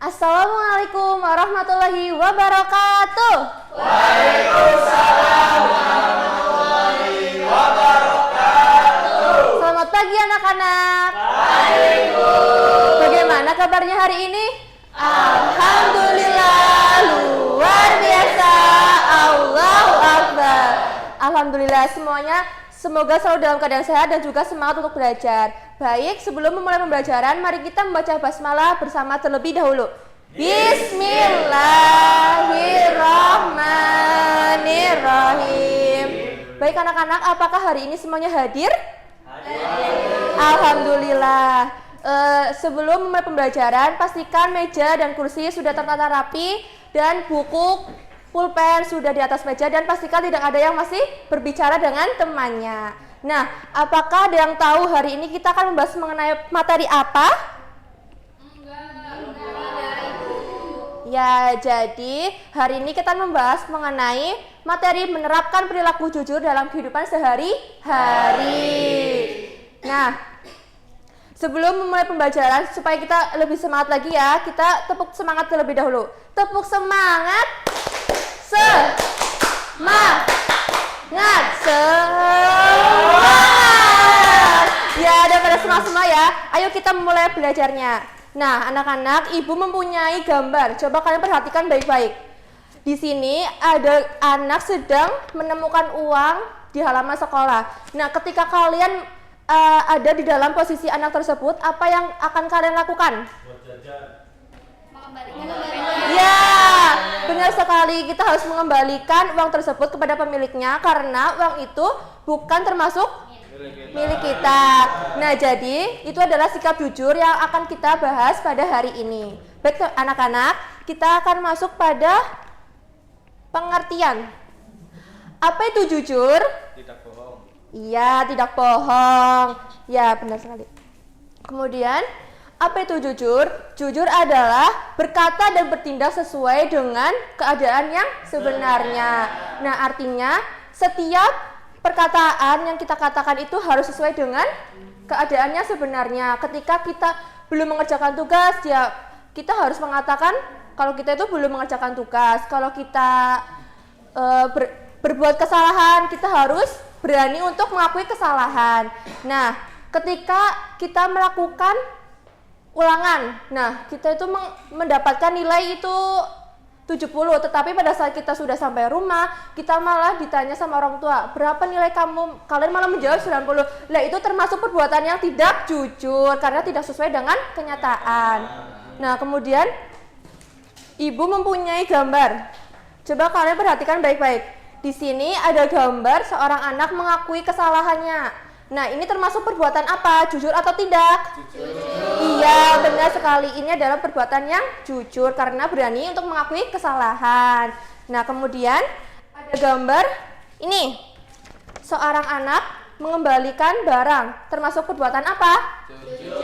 Assalamualaikum warahmatullahi wabarakatuh. Waalaikumsalam warahmatullahi wabarakatuh. Selamat pagi anak-anak. Baik, Bu. Bagaimana kabarnya hari ini? Alhamdulillah, luar biasa. Allahu Akbar. Alhamdulillah semuanya. Semoga selalu dalam keadaan sehat dan juga semangat untuk belajar. Baik, sebelum memulai pembelajaran, mari kita membaca basmalah bersama terlebih dahulu. Bismillahirrahmanirrahim. Baik anak-anak, apakah hari ini semuanya hadir? Alhamdulillah. Sebelum memulai pembelajaran, pastikan meja dan kursi sudah tertata rapi dan buku pulpen sudah di atas meja, dan pastikan tidak ada yang masih berbicara dengan temannya. Nah, apakah ada yang tahu hari ini kita akan membahas mengenai materi apa? Ya, jadi hari ini kita membahas mengenai materi menerapkan perilaku jujur dalam kehidupan sehari-hari. Nah, sebelum memulai pembelajaran, supaya kita lebih semangat lagi ya, kita tepuk semangat terlebih dahulu. Tepuk semangat. Semangat. Ya, daripada semua ya, ayo kita mulai belajarnya. Nah, anak-anak, ibu mempunyai gambar. Coba kalian perhatikan baik-baik. Di sini ada anak sedang menemukan uang di halaman sekolah. Nah, ketika kalian ada di dalam posisi anak tersebut, apa yang akan kalian lakukan? Ya, benar sekali. Kita harus mengembalikan uang tersebut kepada pemiliknya karena uang itu bukan termasuk milik kita. Nah, jadi itu adalah sikap jujur yang akan kita bahas pada hari ini. Baik anak-anak, kita akan masuk pada pengertian. Apa itu jujur? Tidak bohong. Iya, tidak bohong. Ya, benar sekali. Kemudian, apa itu jujur? Jujur adalah berkata dan bertindak sesuai dengan keadaan yang sebenarnya. Nah, artinya setiap perkataan yang kita katakan itu harus sesuai dengan keadaannya sebenarnya. Ketika kita belum mengerjakan tugas, ya kita harus mengatakan kalau kita itu belum mengerjakan tugas. Kalau kita berbuat kesalahan, kita harus berani untuk mengakui kesalahan. Nah, ketika kita melakukan ulangan, nah kita itu mendapatkan nilai itu 70, tetapi pada saat kita sudah sampai rumah, kita malah ditanya sama orang tua, berapa nilai kamu? Kalian malah menjawab 90. Nah, itu termasuk perbuatan yang tidak jujur karena tidak sesuai dengan kenyataan. Nah, kemudian ibu mempunyai gambar. Coba kalian perhatikan baik-baik. Di sini ada gambar seorang anak mengakui kesalahannya. Nah, ini termasuk perbuatan apa? Jujur atau tidak? Jujur. Iya, benar sekali. Ini adalah perbuatan yang jujur karena berani untuk mengakui kesalahan. Nah, kemudian ada gambar ini. Seorang anak mengembalikan barang. Termasuk perbuatan apa? Jujur.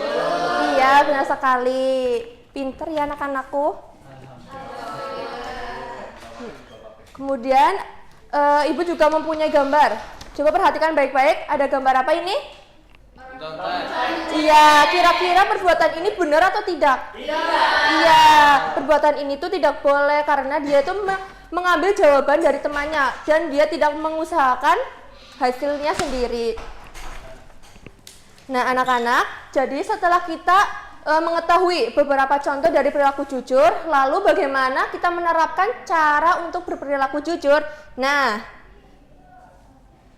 Iya, benar sekali. Pinter ya anak-anakku. Kemudian ibu juga mempunyai gambar. Coba perhatikan baik-baik, ada gambar apa ini? Iya, kira-kira perbuatan ini benar atau tidak? Iya, perbuatan ini tuh tidak boleh karena dia tuh mengambil jawaban dari temannya dan dia tidak mengusahakan hasilnya sendiri. Nah, anak-anak, jadi setelah kita mengetahui beberapa contoh dari perilaku jujur, lalu bagaimana kita menerapkan cara untuk berperilaku jujur? Nah,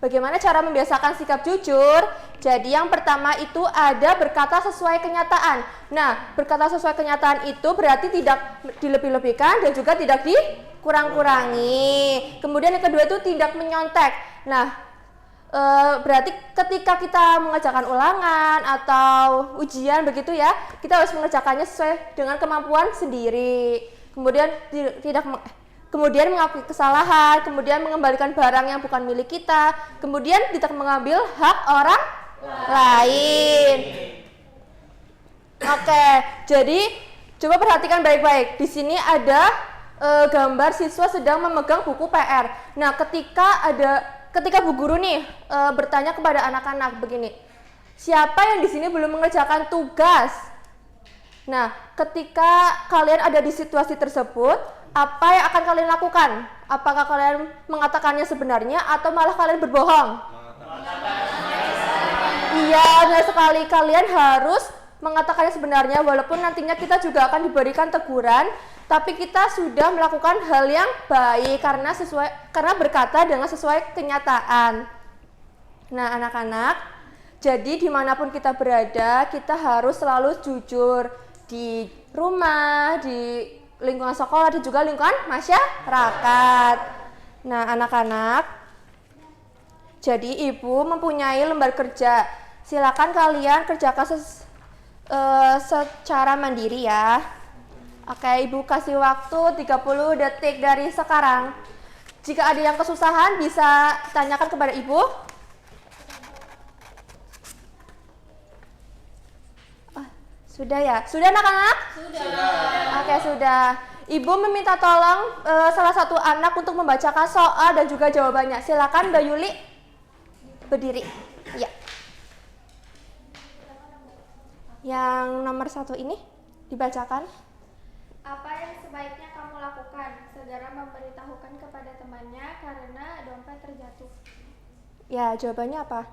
bagaimana cara membiasakan sikap jujur? Jadi yang pertama itu ada berkata sesuai kenyataan. Nah, berkata sesuai kenyataan itu berarti tidak dilebih-lebihkan dan juga tidak dikurang-kurangi. Kemudian yang kedua itu tidak menyontek. Nah, berarti ketika kita mengerjakan ulangan atau ujian begitu ya, kita harus mengerjakannya sesuai dengan kemampuan sendiri. Kemudian mengakui kesalahan, kemudian mengembalikan barang yang bukan milik kita, kemudian tidak mengambil hak orang lain. Oke, jadi coba perhatikan baik-baik. Di sini ada gambar siswa sedang memegang buku PR. Nah, ketika Bu Guru nih bertanya kepada anak-anak begini, siapa yang di sini belum mengerjakan tugas? Nah, ketika kalian ada di situasi tersebut, apa yang akan kalian lakukan? Apakah kalian mengatakannya sebenarnya atau malah kalian berbohong? Iya, benar sekali. Kalian harus mengatakannya sebenarnya, walaupun nantinya kita juga akan diberikan teguran, tapi kita sudah melakukan hal yang baik karena berkata dengan sesuai kenyataan. Nah, anak-anak, jadi dimanapun kita berada, kita harus selalu jujur di rumah, di lingkungan sekolah, dan juga lingkungan masyarakat. Nah, anak-anak, jadi ibu mempunyai lembar kerja. Silakan kalian kerjakan secara mandiri ya. Oke, ibu kasih waktu 30 detik dari sekarang. Jika ada yang kesusahan bisa tanyakan kepada ibu. Sudah ya? Sudah anak-anak? Sudah. Oke, sudah. Ibu meminta tolong salah satu anak untuk membacakan soal dan juga jawabannya. Silakan Mbak Yuli berdiri. Ya. Yang nomor 1 ini dibacakan. Apa yang sebaiknya kamu lakukan? Segera memberitahukan kepada temannya karena dompet terjatuh. Ya, jawabannya apa?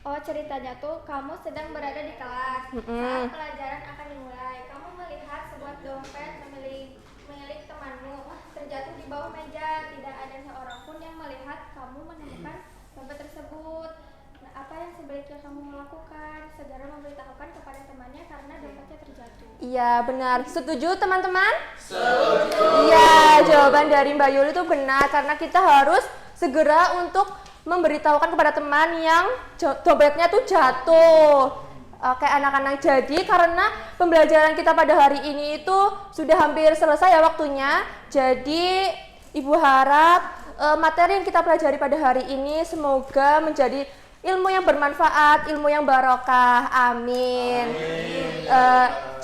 Oh, ceritanya tuh kamu sedang berada di kelas. Saat pelajaran akan dimulai, kamu melihat sebuah dompet milik temanmu terjatuh di bawah meja. Tidak ada seorang pun yang melihat kamu menemukan dompet tersebut. Nah, apa yang sebaiknya kamu lakukan? Segera memberitahukan kepada temannya karena dompetnya terjatuh. Iya, benar. Setuju teman-teman? Setuju. Iya, jawaban dari Mbak Yuli itu benar karena kita harus segera untuk memberitahukan kepada teman yang dompetnya tuh jatuh. Oke anak-anak, jadi karena pembelajaran kita pada hari ini itu sudah hampir selesai ya waktunya. Jadi Ibu harap materi yang kita pelajari pada hari ini semoga menjadi ilmu yang bermanfaat, ilmu yang barokah. Amin.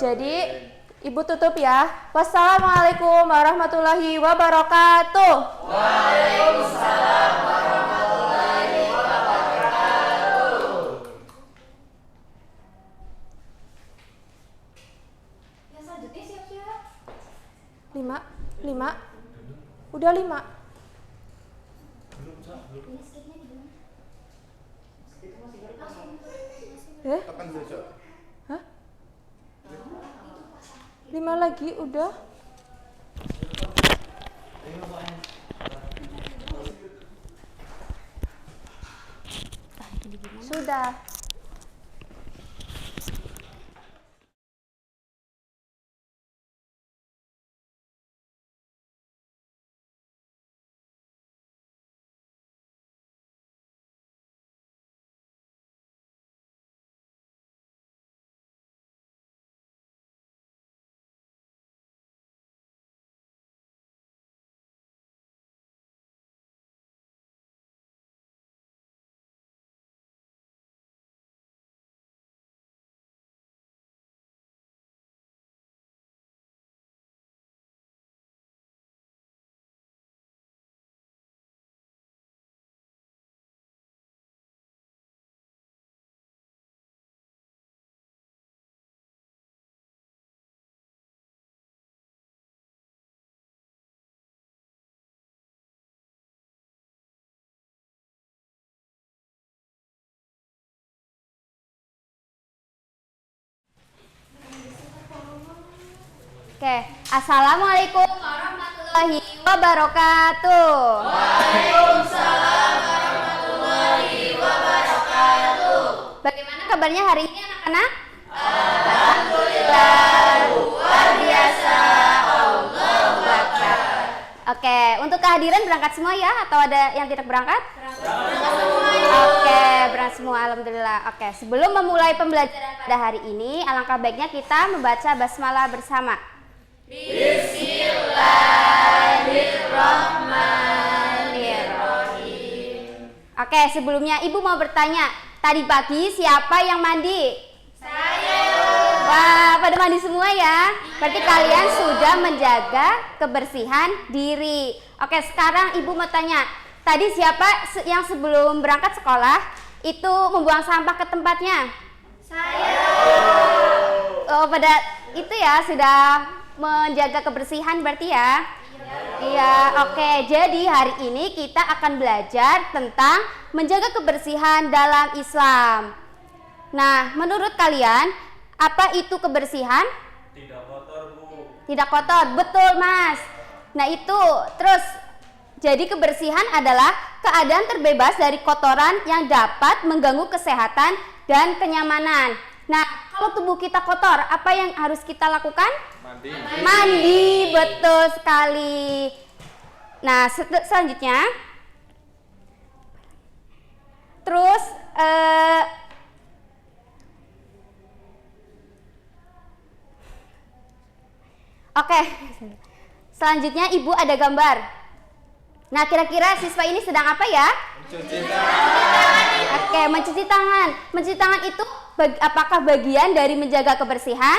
Jadi Ibu tutup ya. Wassalamualaikum warahmatullahi wabarakatuh. Waalaikumsalam warahmatullahi wabarakatuh. Yang selanjutnya siap-siap. 5. Udah 5. Kapan besok? Hah? 5 lagi udah. Sudah. Oke, assalamualaikum warahmatullahi wabarakatuh. Waalaikumsalam warahmatullahi wabarakatuh. Bagaimana kabarnya hari ini anak-anak? Alhamdulillah, luar biasa. Allahu Akbar. Oke, untuk kehadiran berangkat semua ya atau ada yang tidak berangkat? Oke, berangkat semua, alhamdulillah. Oke, sebelum memulai pembelajaran pada hari ini, alangkah baiknya kita membaca basmalah bersama. Bismillahirrahmanirrahim. Oke, sebelumnya Ibu mau bertanya, tadi pagi siapa yang mandi? Saya. Wah, pada mandi semua ya. Berarti kalian sudah menjaga kebersihan diri. Oke, sekarang Ibu mau tanya, tadi siapa yang sebelum berangkat sekolah itu membuang sampah ke tempatnya? Saya. Oh, pada itu ya sudah menjaga kebersihan berarti ya? Iya, oke. Jadi hari ini kita akan belajar tentang menjaga kebersihan dalam Islam. Nah, menurut kalian apa itu kebersihan? Tidak kotor, Bu. Tidak kotor, betul Mas. Nah itu, terus jadi kebersihan adalah keadaan terbebas dari kotoran yang dapat mengganggu kesehatan dan kenyamanan. Nah, kalau tubuh kita kotor, apa yang harus kita lakukan? Mandi. Mandi, betul sekali. Nah, selanjutnya, terus oke, selanjutnya Ibu ada gambar. Nah, kira-kira siswa ini sedang apa ya? Mencuci tangan. Oke, mencuci tangan. Mencuci tangan itu apakah bagian dari menjaga kebersihan?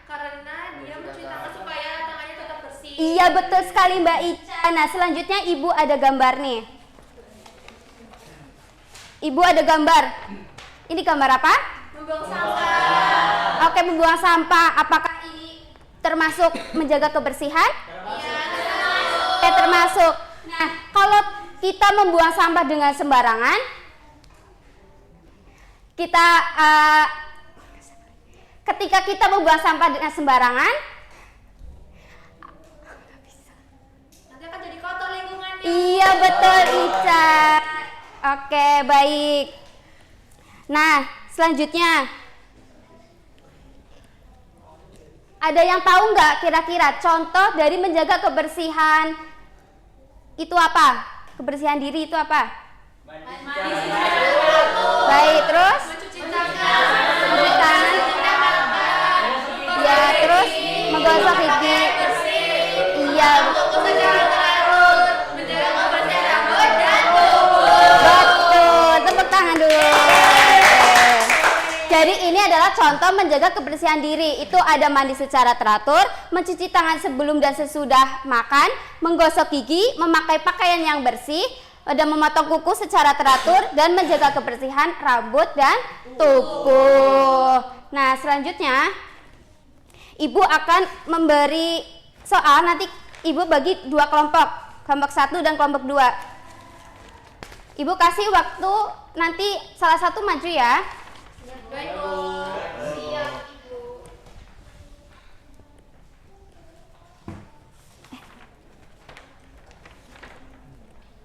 Karena dia mencuci tangan supaya tangannya tetap bersih. Iya, betul sekali Mbak Ica. Nah, selanjutnya Ibu ada gambar nih. Ibu ada gambar. Ini gambar apa? Membuang sampah. Oke, membuang sampah. Apakah ini termasuk menjaga kebersihan? Iya, Termasuk. Nah, kalau kita membuang sampah dengan sembarangan, ketika kita membuang sampah dengan sembarangan, nanti akan jadi kotor lingkungannya. iya betul Ica. Oke, baik. Nah, selanjutnya, ada yang tahu nggak kira-kira contoh dari menjaga kebersihan itu apa? Kebersihan diri itu apa? Baik, terus? Mencuci tangan. Mencuci tangan. Ya, terus menggosok gigi. Iya. Menjaga kebersihan rambut dan tubuh. Betul, tepuk tangan dulu. Jadi ini adalah contoh menjaga kebersihan diri. Itu ada mandi secara teratur, mencuci tangan sebelum dan sesudah makan, menggosok gigi, memakai pakaian yang bersih, dan memotong kuku secara teratur, dan menjaga kebersihan rambut dan tubuh. Nah, selanjutnya Ibu akan memberi soal, nanti Ibu bagi dua kelompok, kelompok 1 dan kelompok 2. Ibu kasih waktu, nanti salah satu maju ya. Baik, Bu. Siap, Ibu.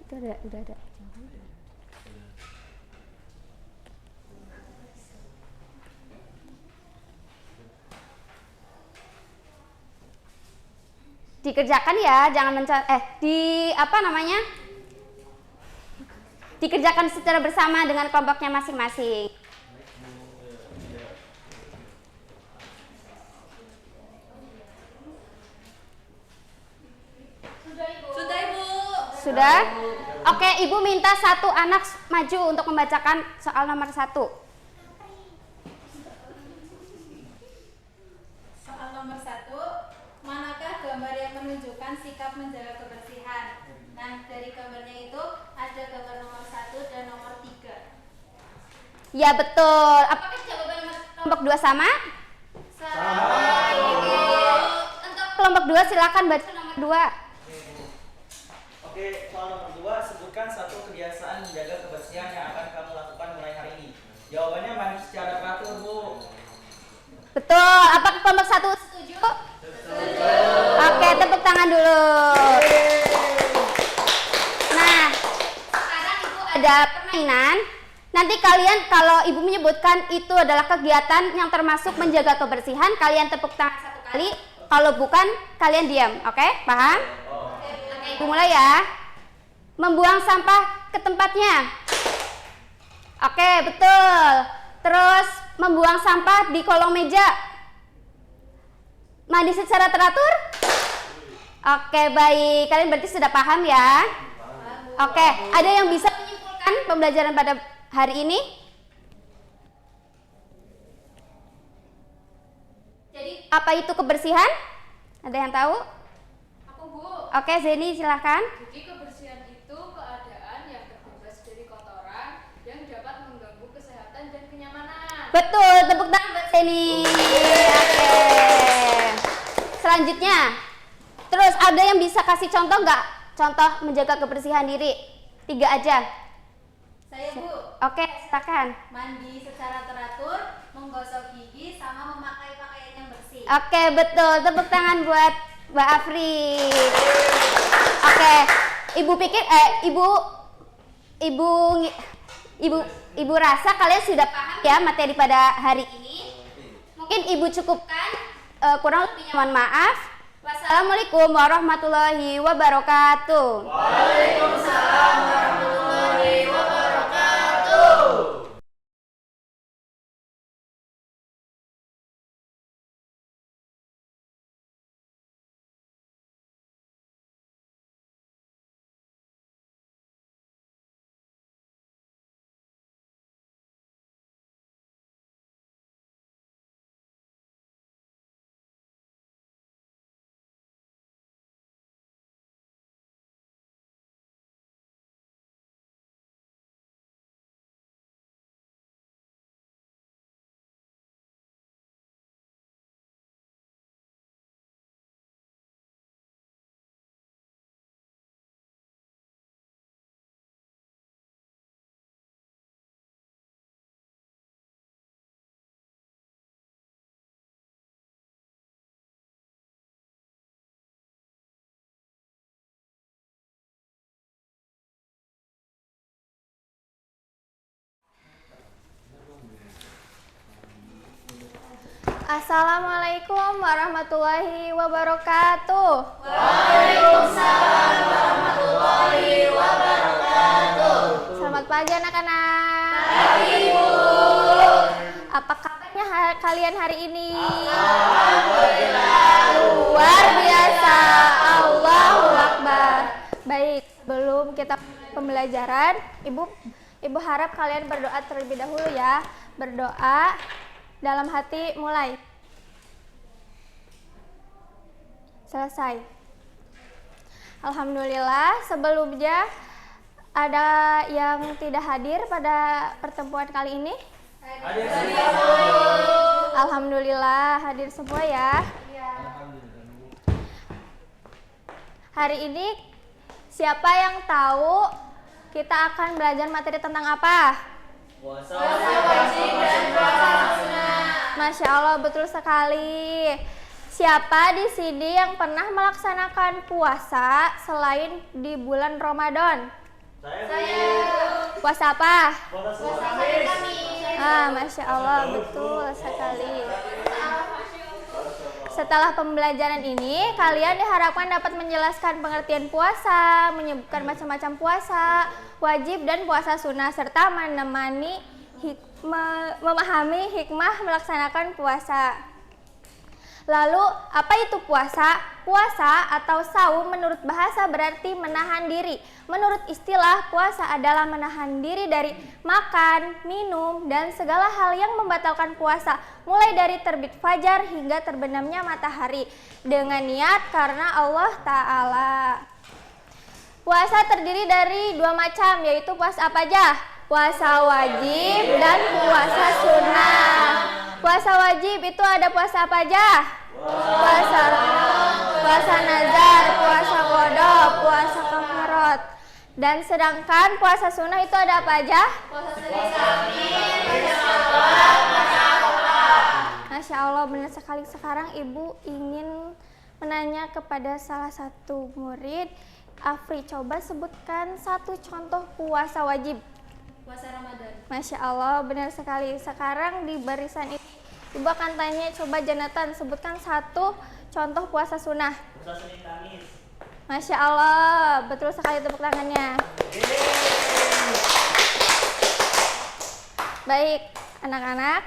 Itu udah ada. Dikerjakan ya, jangan di apa namanya? Dikerjakan secara bersama dengan kelompoknya masing-masing. Sudah, Ibu. Sudah? Oke, Ibu minta satu anak maju untuk membacakan soal nomor 1. Soal nomor 1, manakah gambar yang menunjukkan sikap menjaga kebersihan? Nah, dari gambarnya itu ada gambar nomor 1 dan nomor 3. Ya betul. Apakah jawaban kelompok 2 sama? Sama, Ibu. Untuk kelompok 2 silakan baca nomor 2. Oke, soal nomor 2, sebutkan satu kebiasaan menjaga kebersihan yang akan kamu lakukan mulai hari ini. Jawabannya mandi secara teratur, Bu. Betul. Apakah kelompok 1 setuju? Setuju. Oke, tepuk tangan dulu. Nah, sekarang Ibu ada permainan. Nanti kalian kalau Ibu menyebutkan itu adalah kegiatan yang termasuk menjaga kebersihan, kalian tepuk tangan 1 kali. Kalau bukan, kalian diam. Oke, paham? Ibu mulai ya. Membuang sampah ke tempatnya. Oke, betul. Terus membuang sampah di kolong meja. Mandi secara teratur? Oke, baik. Kalian berarti sudah paham ya? Oke, ada yang bisa menyimpulkan pembelajaran pada hari ini? Jadi, apa itu kebersihan? Ada yang tahu? Aku, Bu. Oke, Zeni silahkan. Jadi kebersihan itu keadaan yang terbebas dari kotoran yang dapat mengganggu kesehatan dan kenyamanan. Betul, tepuk tangan buat Seni. Oke. Selanjutnya, terus ada yang bisa kasih contoh nggak? Contoh menjaga kebersihan diri. 3 aja. Saya Bu, Oke, silakan. mandi secara teratur, menggosok gigi, sama memakai pakaian yang bersih. Oke, betul. Tepuk tangan buat Mbak Afri. Oke, Ibu pikir, Ibu rasa kalian sudah paham ya materi pada hari ini. Mungkin Ibu cukupkan, kurang lebihnya mohon maaf. Wassalamualaikum warahmatullahi wabarakatuh. Waalaikumsalam warahmatullahi wabarakatuh. Assalamualaikum warahmatullahi wabarakatuh. Waalaikumsalam warahmatullahi wabarakatuh. Selamat pagi anak-anak. Pagi, Bu. Apa kabarnya kalian hari ini? Alhamdulillah. Luar biasa. Allahu Akbar. Baik, sebelum kita mulai pembelajaran, Ibu harap kalian berdoa terlebih dahulu ya. Berdoa dalam hati, mulai. Selesai. Alhamdulillah, sebelumnya ada yang tidak hadir pada pertemuan kali ini? Alhamdulillah, hadir semua ya. Hari ini siapa yang tahu kita akan belajar materi tentang apa? Puasa wajib dan puasa sunnah. Masya Allah, betul sekali. Siapa di sini yang pernah melaksanakan puasa selain di bulan Ramadan? Saya. Puasa apa? Puasa Masya Allah, betul sekali. Setelah pembelajaran ini, kalian diharapkan dapat menjelaskan pengertian puasa, menyebutkan macam-macam puasa, wajib dan puasa sunnah, serta memahami hikmah melaksanakan puasa. Lalu, apa itu puasa? Puasa atau saum menurut bahasa berarti menahan diri. Menurut istilah, puasa adalah menahan diri dari makan, minum, dan segala hal yang membatalkan puasa, mulai dari terbit fajar hingga terbenamnya matahari, dengan niat karena Allah Ta'ala. Puasa terdiri dari 2 macam, yaitu puasa apa aja? Puasa wajib dan puasa sunnah. Puasa wajib itu ada puasa apa aja? Puasa nazar, puasa qada, puasa kafarat. Dan sedangkan puasa sunnah itu ada apa aja? Masya Allah, benar sekali. Sekarang Ibu ingin menanya kepada salah satu murid. Afri, coba sebutkan satu contoh puasa wajib. Puasa Ramadan. Masya Allah, benar sekali. Sekarang di barisan ini Ibu akan tanya, coba Jonathan sebutkan satu contoh puasa sunnah. Puasa Senin Kamis. Masya Allah, betul sekali, tepuk tangannya. Baik, anak-anak.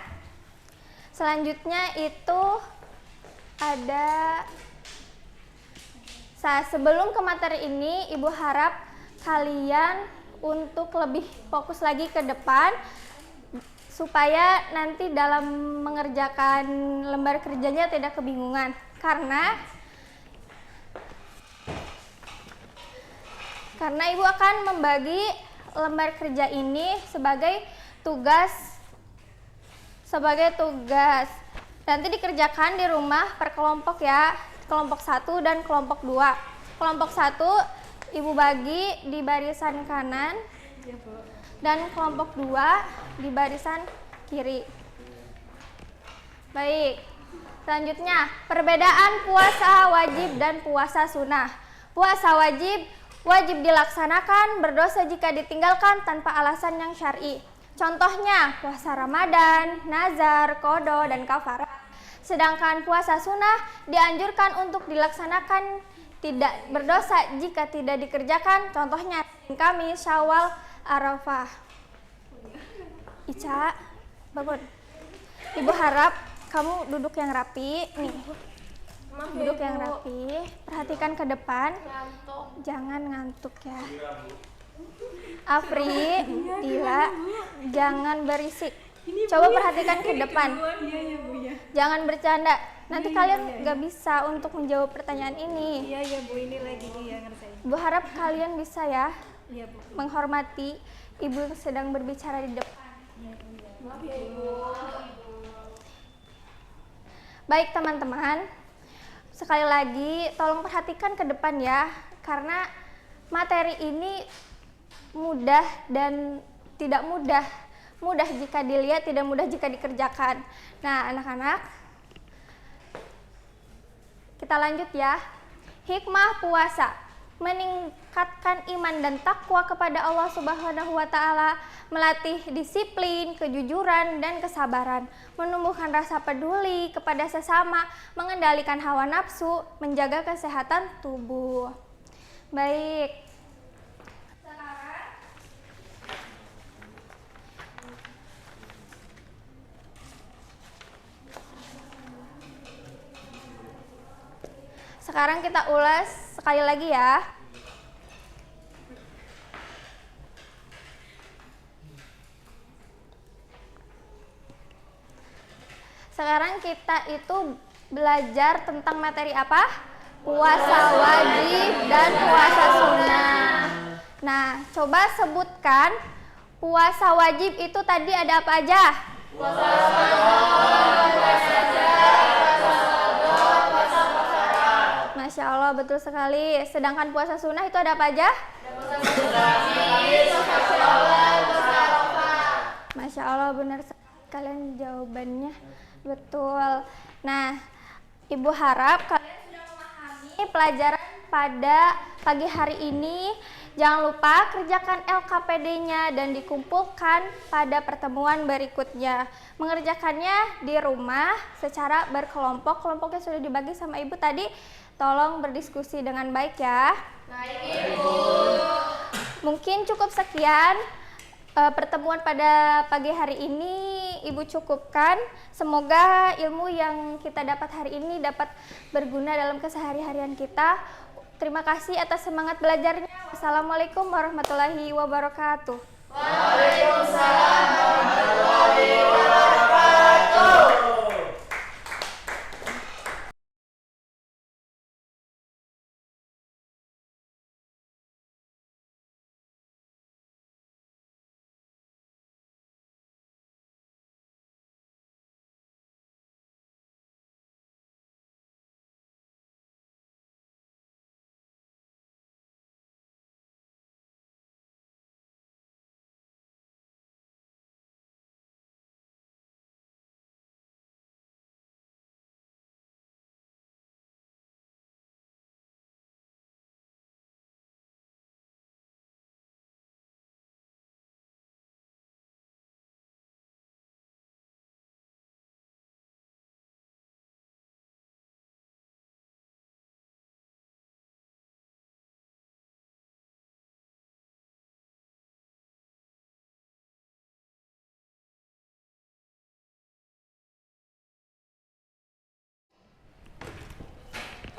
Selanjutnya itu ada, sebelum ke materi ini, Ibu harap kalian untuk lebih fokus lagi ke depan, supaya nanti dalam mengerjakan lembar kerjanya tidak kebingungan. Karena Ibu akan membagi lembar kerja ini sebagai tugas sebagai tugas. Nanti dikerjakan di rumah per kelompok ya. Kelompok 1 dan kelompok 2. Kelompok 1 Ibu bagi di barisan kanan dan kelompok 2 di barisan kiri. Baik. Selanjutnya, perbedaan puasa wajib dan puasa sunnah. Puasa wajib dilaksanakan, berdosa jika ditinggalkan tanpa alasan yang syar'i. Contohnya, puasa Ramadan, nazar, qada, dan kafarah. Sedangkan puasa sunnah dianjurkan untuk dilaksanakan, tidak berdosa jika tidak dikerjakan. Contohnya, Kamis, Syawal, Arafah. Ica, bangun. Ibu harap kamu duduk yang rapi. Nih, duduk yang rapi. Perhatikan ke depan. Jangan ngantuk ya. Afri, Dila, jangan berisik. Coba perhatikan ke depan. Jangan bercanda. Nanti kalian gak bisa untuk menjawab pertanyaan ini. Iya Bu, ini lagi ngerjain. Bu harap kalian bisa ya Iya Bu. menghormati ibu yang sedang berbicara di depan. Maaf ya Ibu. Baik teman-teman, sekali lagi tolong perhatikan ke depan ya, karena materi ini mudah dan tidak mudah. Mudah jika dilihat, tidak mudah jika dikerjakan. Nah, anak-anak, kita lanjut ya. Hikmah puasa, meningkatkan iman dan takwa kepada Allah Subhanahu wa Ta'ala, melatih disiplin, kejujuran, dan kesabaran, menumbuhkan rasa peduli kepada sesama, mengendalikan hawa nafsu, menjaga kesehatan tubuh. Baik. Sekarang kita ulas sekali lagi ya. Sekarang kita itu belajar tentang materi apa? Puasa wajib dan puasa sunnah. Nah, coba sebutkan puasa wajib itu tadi ada apa aja? Puasa Ramadan, puasa Masya Allah, betul sekali. Sedangkan puasa sunnah itu ada apa aja? Masya Allah, benar kalian jawabannya betul. Nah, Ibu harap kalian sudah memahami pelajaran pada pagi hari ini. Jangan lupa kerjakan LKPD-nya dan dikumpulkan pada pertemuan berikutnya. Mengerjakannya di rumah secara berkelompok. Kelompoknya sudah dibagi sama Ibu tadi. Tolong berdiskusi dengan baik ya. Baik Ibu. Mungkin cukup sekian pertemuan pada pagi hari ini Ibu cukupkan. Semoga ilmu yang kita dapat hari ini dapat berguna dalam kesehari-harian kita. Terima kasih atas semangat belajarnya. Wassalamualaikum warahmatullahi wabarakatuh. Waalaikumsalam warahmatullahi wabarakatuh.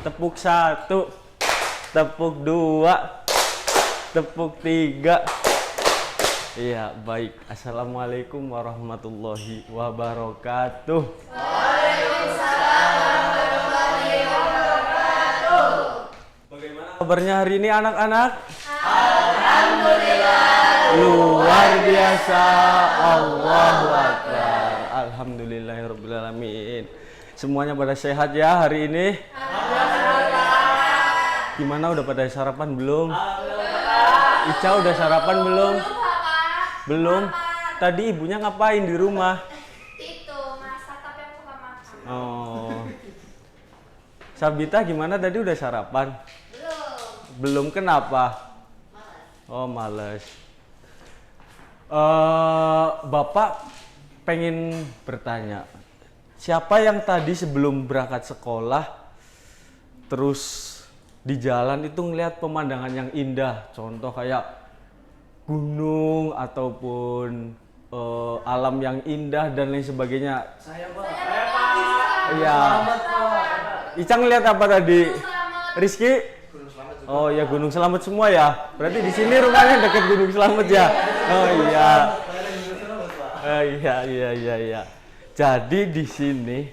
Tepuk 1, tepuk 2, tepuk 3. Iya, baik. Assalamualaikum warahmatullahi wabarakatuh. Waalaikumsalam warahmatullahi wabarakatuh. Bagaimana kabarnya hari ini anak-anak? Alhamdulillah. Luar biasa. Allahu Akbar. Alhamdulillah. Alhamdulillahirrabbilalamin. Semuanya pada sehat ya hari ini? Gimana, udah pada sarapan belum? Ica udah sarapan belum? Belum? Tadi ibunya ngapain di rumah? Itu masak tapi aku gak makan. Oh. Sabita gimana, tadi udah sarapan? Belum, kenapa? Oh, males. Bapak pengen bertanya, siapa yang tadi sebelum berangkat sekolah terus di jalan itu ngelihat pemandangan yang indah, contoh kayak gunung ataupun alam yang indah dan lain sebagainya? Saya Pak. Iya. Ica ngelihat apa tadi? Rizky? Oh ya, Gunung Selamet semua ya. Berarti di sini rumahnya dekat Gunung Selamet ya. Oh iya. Iya. Jadi di sini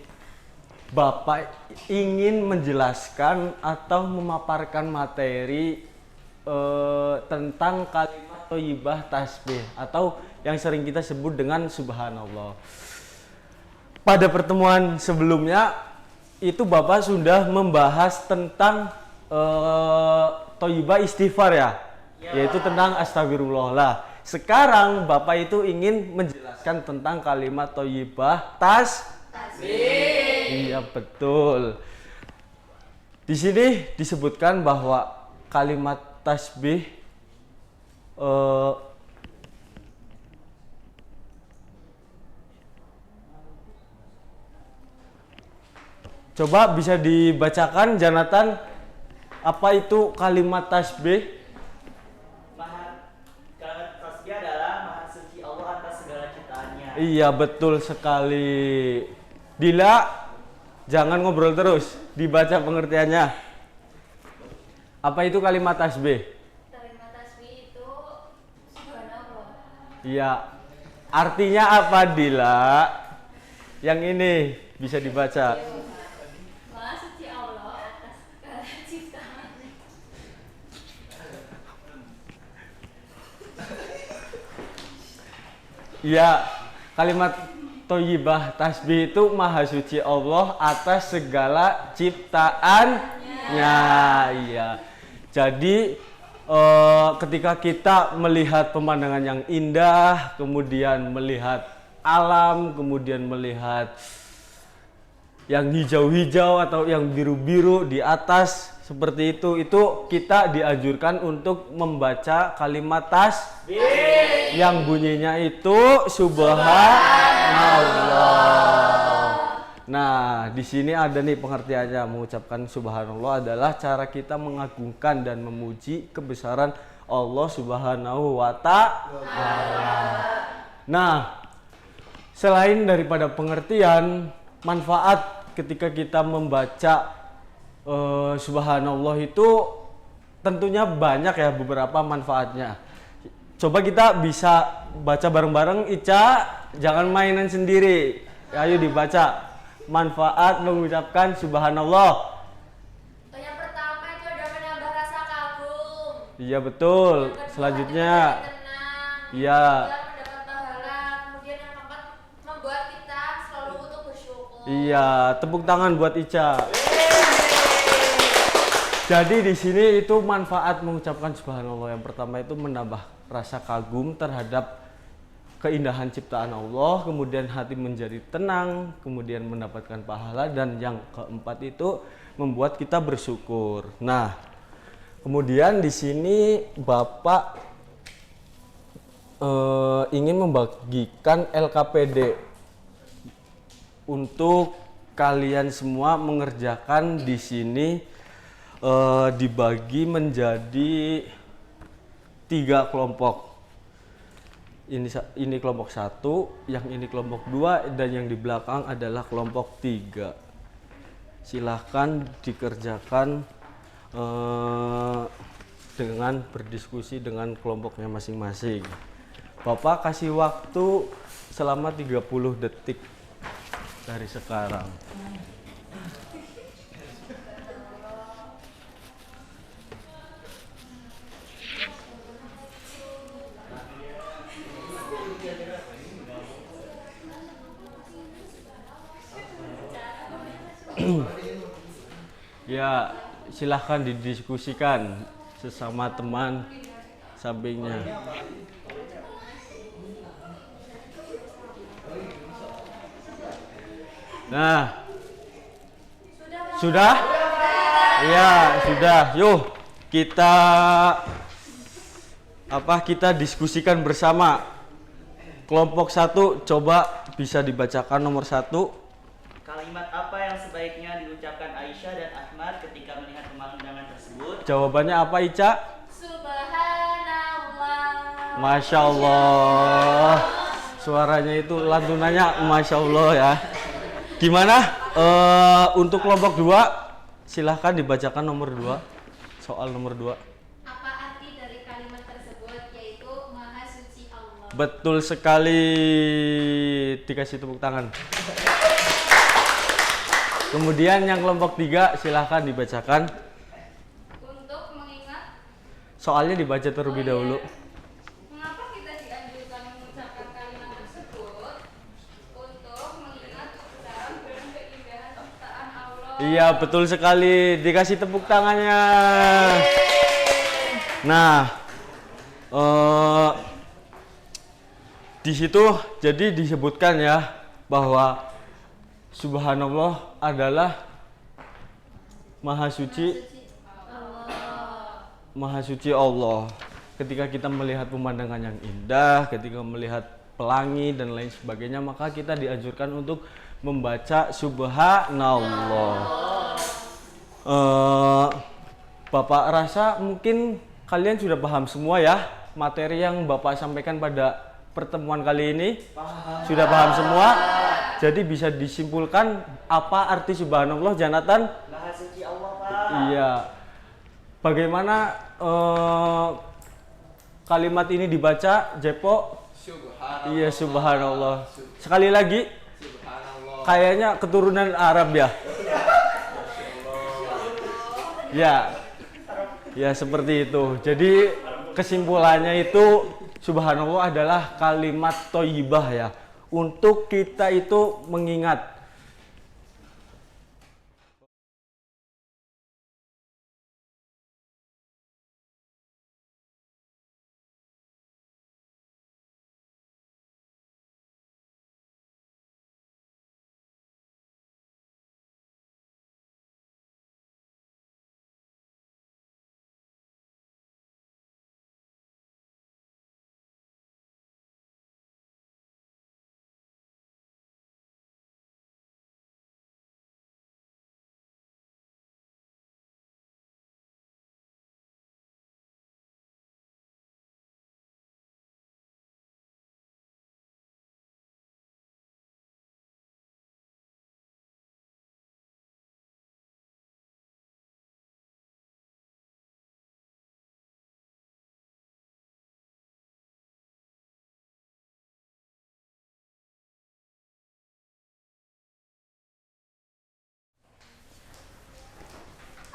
Bapak ingin menjelaskan atau memaparkan materi tentang kalimat thayyibah tasbih atau yang sering kita sebut dengan subhanallah. Pada pertemuan sebelumnya itu Bapak sudah membahas tentang thayyibah istighfar ya, yaitu tentang astagfirullah lah. Sekarang Bapak itu ingin menjelaskan tentang kalimat thayyibah tasbih. Iya betul. Di sini disebutkan bahwa kalimat tasbih coba bisa dibacakan Jonathan, apa itu kalimat tasbih? Kalimat tasbih adalah maha suci Allah atas segala ciptaannya. Iya betul sekali. Dila, jangan ngobrol terus, dibaca pengertiannya. Apa itu kalimat tasbih? Kalimat tasbih itu subhanallah. Iya. Artinya apa, Dila? Yang ini bisa dibaca. Maha suci Allah atas segala ciptaannya. Iya, kalimat thayyibah tasbih itu maha suci Allah atas segala ciptaannya. Iya. Jadi ketika kita melihat pemandangan yang indah, kemudian melihat alam, kemudian melihat yang hijau-hijau atau yang biru-biru di atas seperti itu kita dianjurkan untuk membaca kalimat tasbih yang bunyinya itu subhanallah. Nah, di sini ada nih pengertiannya. Mengucapkan subhanallah adalah cara kita mengagungkan dan memuji kebesaran Allah Subhanahu wa ta'ala. Nah, selain daripada pengertian, manfaat ketika kita membaca subhanallah itu tentunya banyak ya, beberapa manfaatnya. Coba kita bisa baca bareng-bareng. Ica, jangan mainan sendiri. Ayo dibaca. Manfaat mengucapkan subhanallah. Yang pertama itu ada menambah rasa kagum. Iya betul. Yang kedua, Selanjutnya, ada tenang. iya. Yang mendapat pahala. Kemudian yang keempat membuat kita selalu untuk bersyukur. Iya, tepuk tangan buat Ica. Jadi di sini itu manfaat mengucapkan subhanallah. Yang pertama itu menambah rasa kagum terhadap keindahan ciptaan Allah, kemudian hati menjadi tenang, kemudian mendapatkan pahala, dan yang keempat itu membuat kita bersyukur. Nah, kemudian di sini Bapak ingin membagikan LKPD untuk kalian semua mengerjakan di sini, dibagi menjadi 3 kelompok. Ini kelompok 1, yang ini kelompok 2, dan yang di belakang adalah kelompok 3. Silahkan dikerjakan dengan berdiskusi dengan kelompoknya masing-masing. Bapak kasih waktu selama 30 detik dari sekarang. Ya, silahkan didiskusikan sesama teman sampingnya. Nah, sudah? Iya, sudah. Yuk, kita diskusikan bersama. Kelompok 1 coba bisa dibacakan nomor 1. Kalimat apa yang sebaiknya diucapkan Aisyah dan Ahmad ketika melihat pemandangan tersebut? Jawabannya apa, Ica? Subhanallah. Masya Allah. Suaranya itu lantunannya Masya Allah ya. Gimana? Untuk kelompok 2 silahkan dibacakan nomor 2. Soal nomor 2. Apa arti dari kalimat tersebut, yaitu Maha Suci Allah? Betul sekali. Dikasih tepuk tangan. Kemudian yang kelompok 3 silahkan dibacakan. Untuk mengingat Soalnya dibaca terlebih dahulu. mengapa kita dianjurkan mengucapkan kalimat tersebut? Untuk mengingat kebesaran dan keindahan ciptaan Allah. Iya, betul sekali. Dikasih tepuk tangannya. Nah, di situ jadi disebutkan ya bahwa Subhanallah adalah Maha Suci Allah. Ketika kita melihat pemandangan yang indah, ketika melihat pelangi dan lain sebagainya, maka kita dianjurkan untuk membaca Subhanallah. Bapak rasa mungkin kalian sudah paham semua ya materi yang Bapak sampaikan pada pertemuan kali ini. Sudah paham semua? Jadi bisa disimpulkan apa arti Subhanallah, Janatan? Maha Suci Allah, Pak. Iya. Bagaimana kalimat ini dibaca, Jepo? Subhanallah. Iya, Subhanallah. Sekali lagi. Subhanallah. Kayaknya keturunan Arab ya. Ya. Ya, seperti itu. Jadi kesimpulannya itu Subhanallah adalah kalimat thayyibah ya. Untuk kita itu mengingat.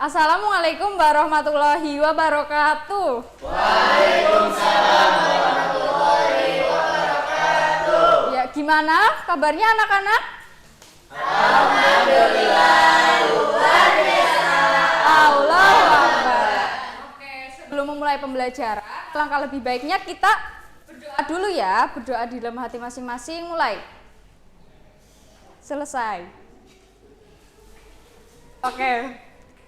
Assalamualaikum warahmatullahi wabarakatuh. Waalaikumsalam warahmatullahi wabarakatuh. Ya, gimana kabarnya anak-anak? Alhamdulillah luar biasa. Allahu Akbar. Oke, sebelum memulai pembelajaran, langkah lebih baiknya kita berdoa dulu ya. Berdoa di dalam hati masing-masing. Mulai. Selesai. Oke.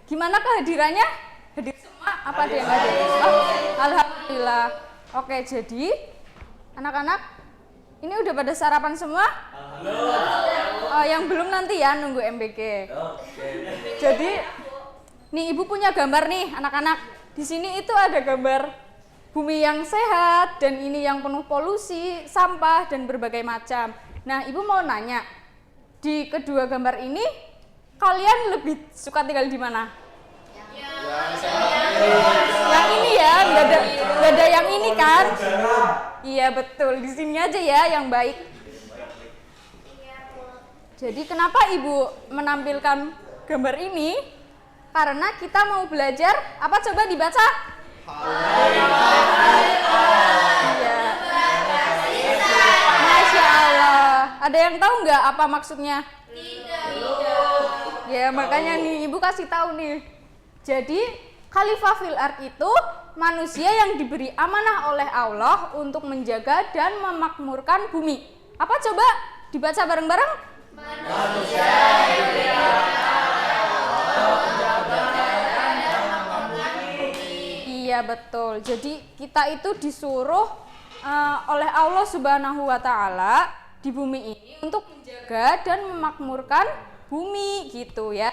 Gimana kehadirannya? Hadir semua? Apa ada yang hadir? Oh, alhamdulillah. Oke, jadi anak-anak ini udah pada sarapan semua? Oh, yang belum nanti ya nunggu MBK. Jadi nih Ibu punya gambar nih anak-anak. Di sini itu ada gambar bumi yang sehat dan ini yang penuh polusi, sampah dan berbagai macam. Nah, Ibu mau nanya, di kedua gambar ini kalian lebih suka tinggal di mana? Yang ini ya, nggak ada yang ini kan? Iya betul, di sini aja ya yang baik. Jadi kenapa Ibu menampilkan gambar ini? Karena kita mau belajar apa, coba dibaca? Iya. Masya Allah. Ada yang tahu nggak apa maksudnya? Tidak. Ya, makanya nih Ibu kasih tahu nih. Jadi, Khalifah fil ard itu manusia yang diberi amanah oleh Allah untuk menjaga dan memakmurkan bumi. Apa coba? Dibaca bareng-bareng? Manusia yang diberi Iya, betul. Jadi, kita itu disuruh oleh Allah Subhanahu wa taala di bumi ini untuk menjaga dan memakmurkan bumi gitu ya.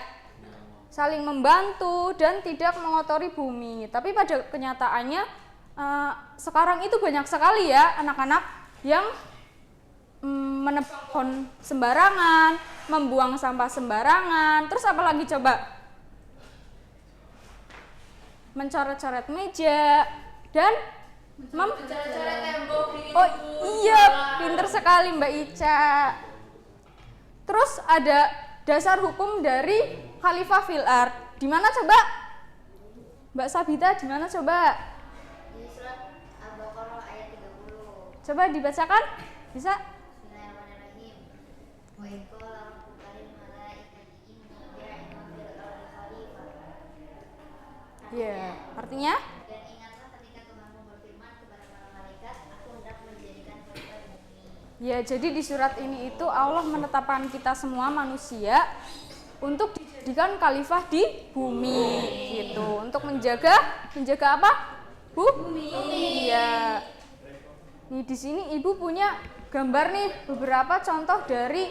Saling membantu dan tidak mengotori bumi. Tapi pada kenyataannya sekarang itu banyak sekali ya anak-anak yang menebang pohon sembarangan, membuang sampah sembarangan, terus apa lagi coba? Mencoret-coret meja dan Cara-cara tembok ini. Oh iya, pinter sekali Mbak Ica. Terus ada dasar hukum dari Khalifah fil ard. Di mana coba? Mbak Sabita, di mana coba? Di surat Al-Baqarah ayat 30. Coba dibacakan? Bisa? Bismillahirrahmanirrahim. Wa idh qala rabbuka lil malaikati inni ja'ilun fil ardi khalifah. Iya, artinya? Dan ingatlah ketika Tuhanmu berfirman kepada para malaikat, aku hendak menjadikan khalifah di bumi. Ya, jadi di surat ini itu Allah menetapkan kita semua manusia untuk dijadikan khalifah di bumi gitu, untuk menjaga apa? Bumi. Iya. Nih di sini Ibu punya gambar nih beberapa contoh dari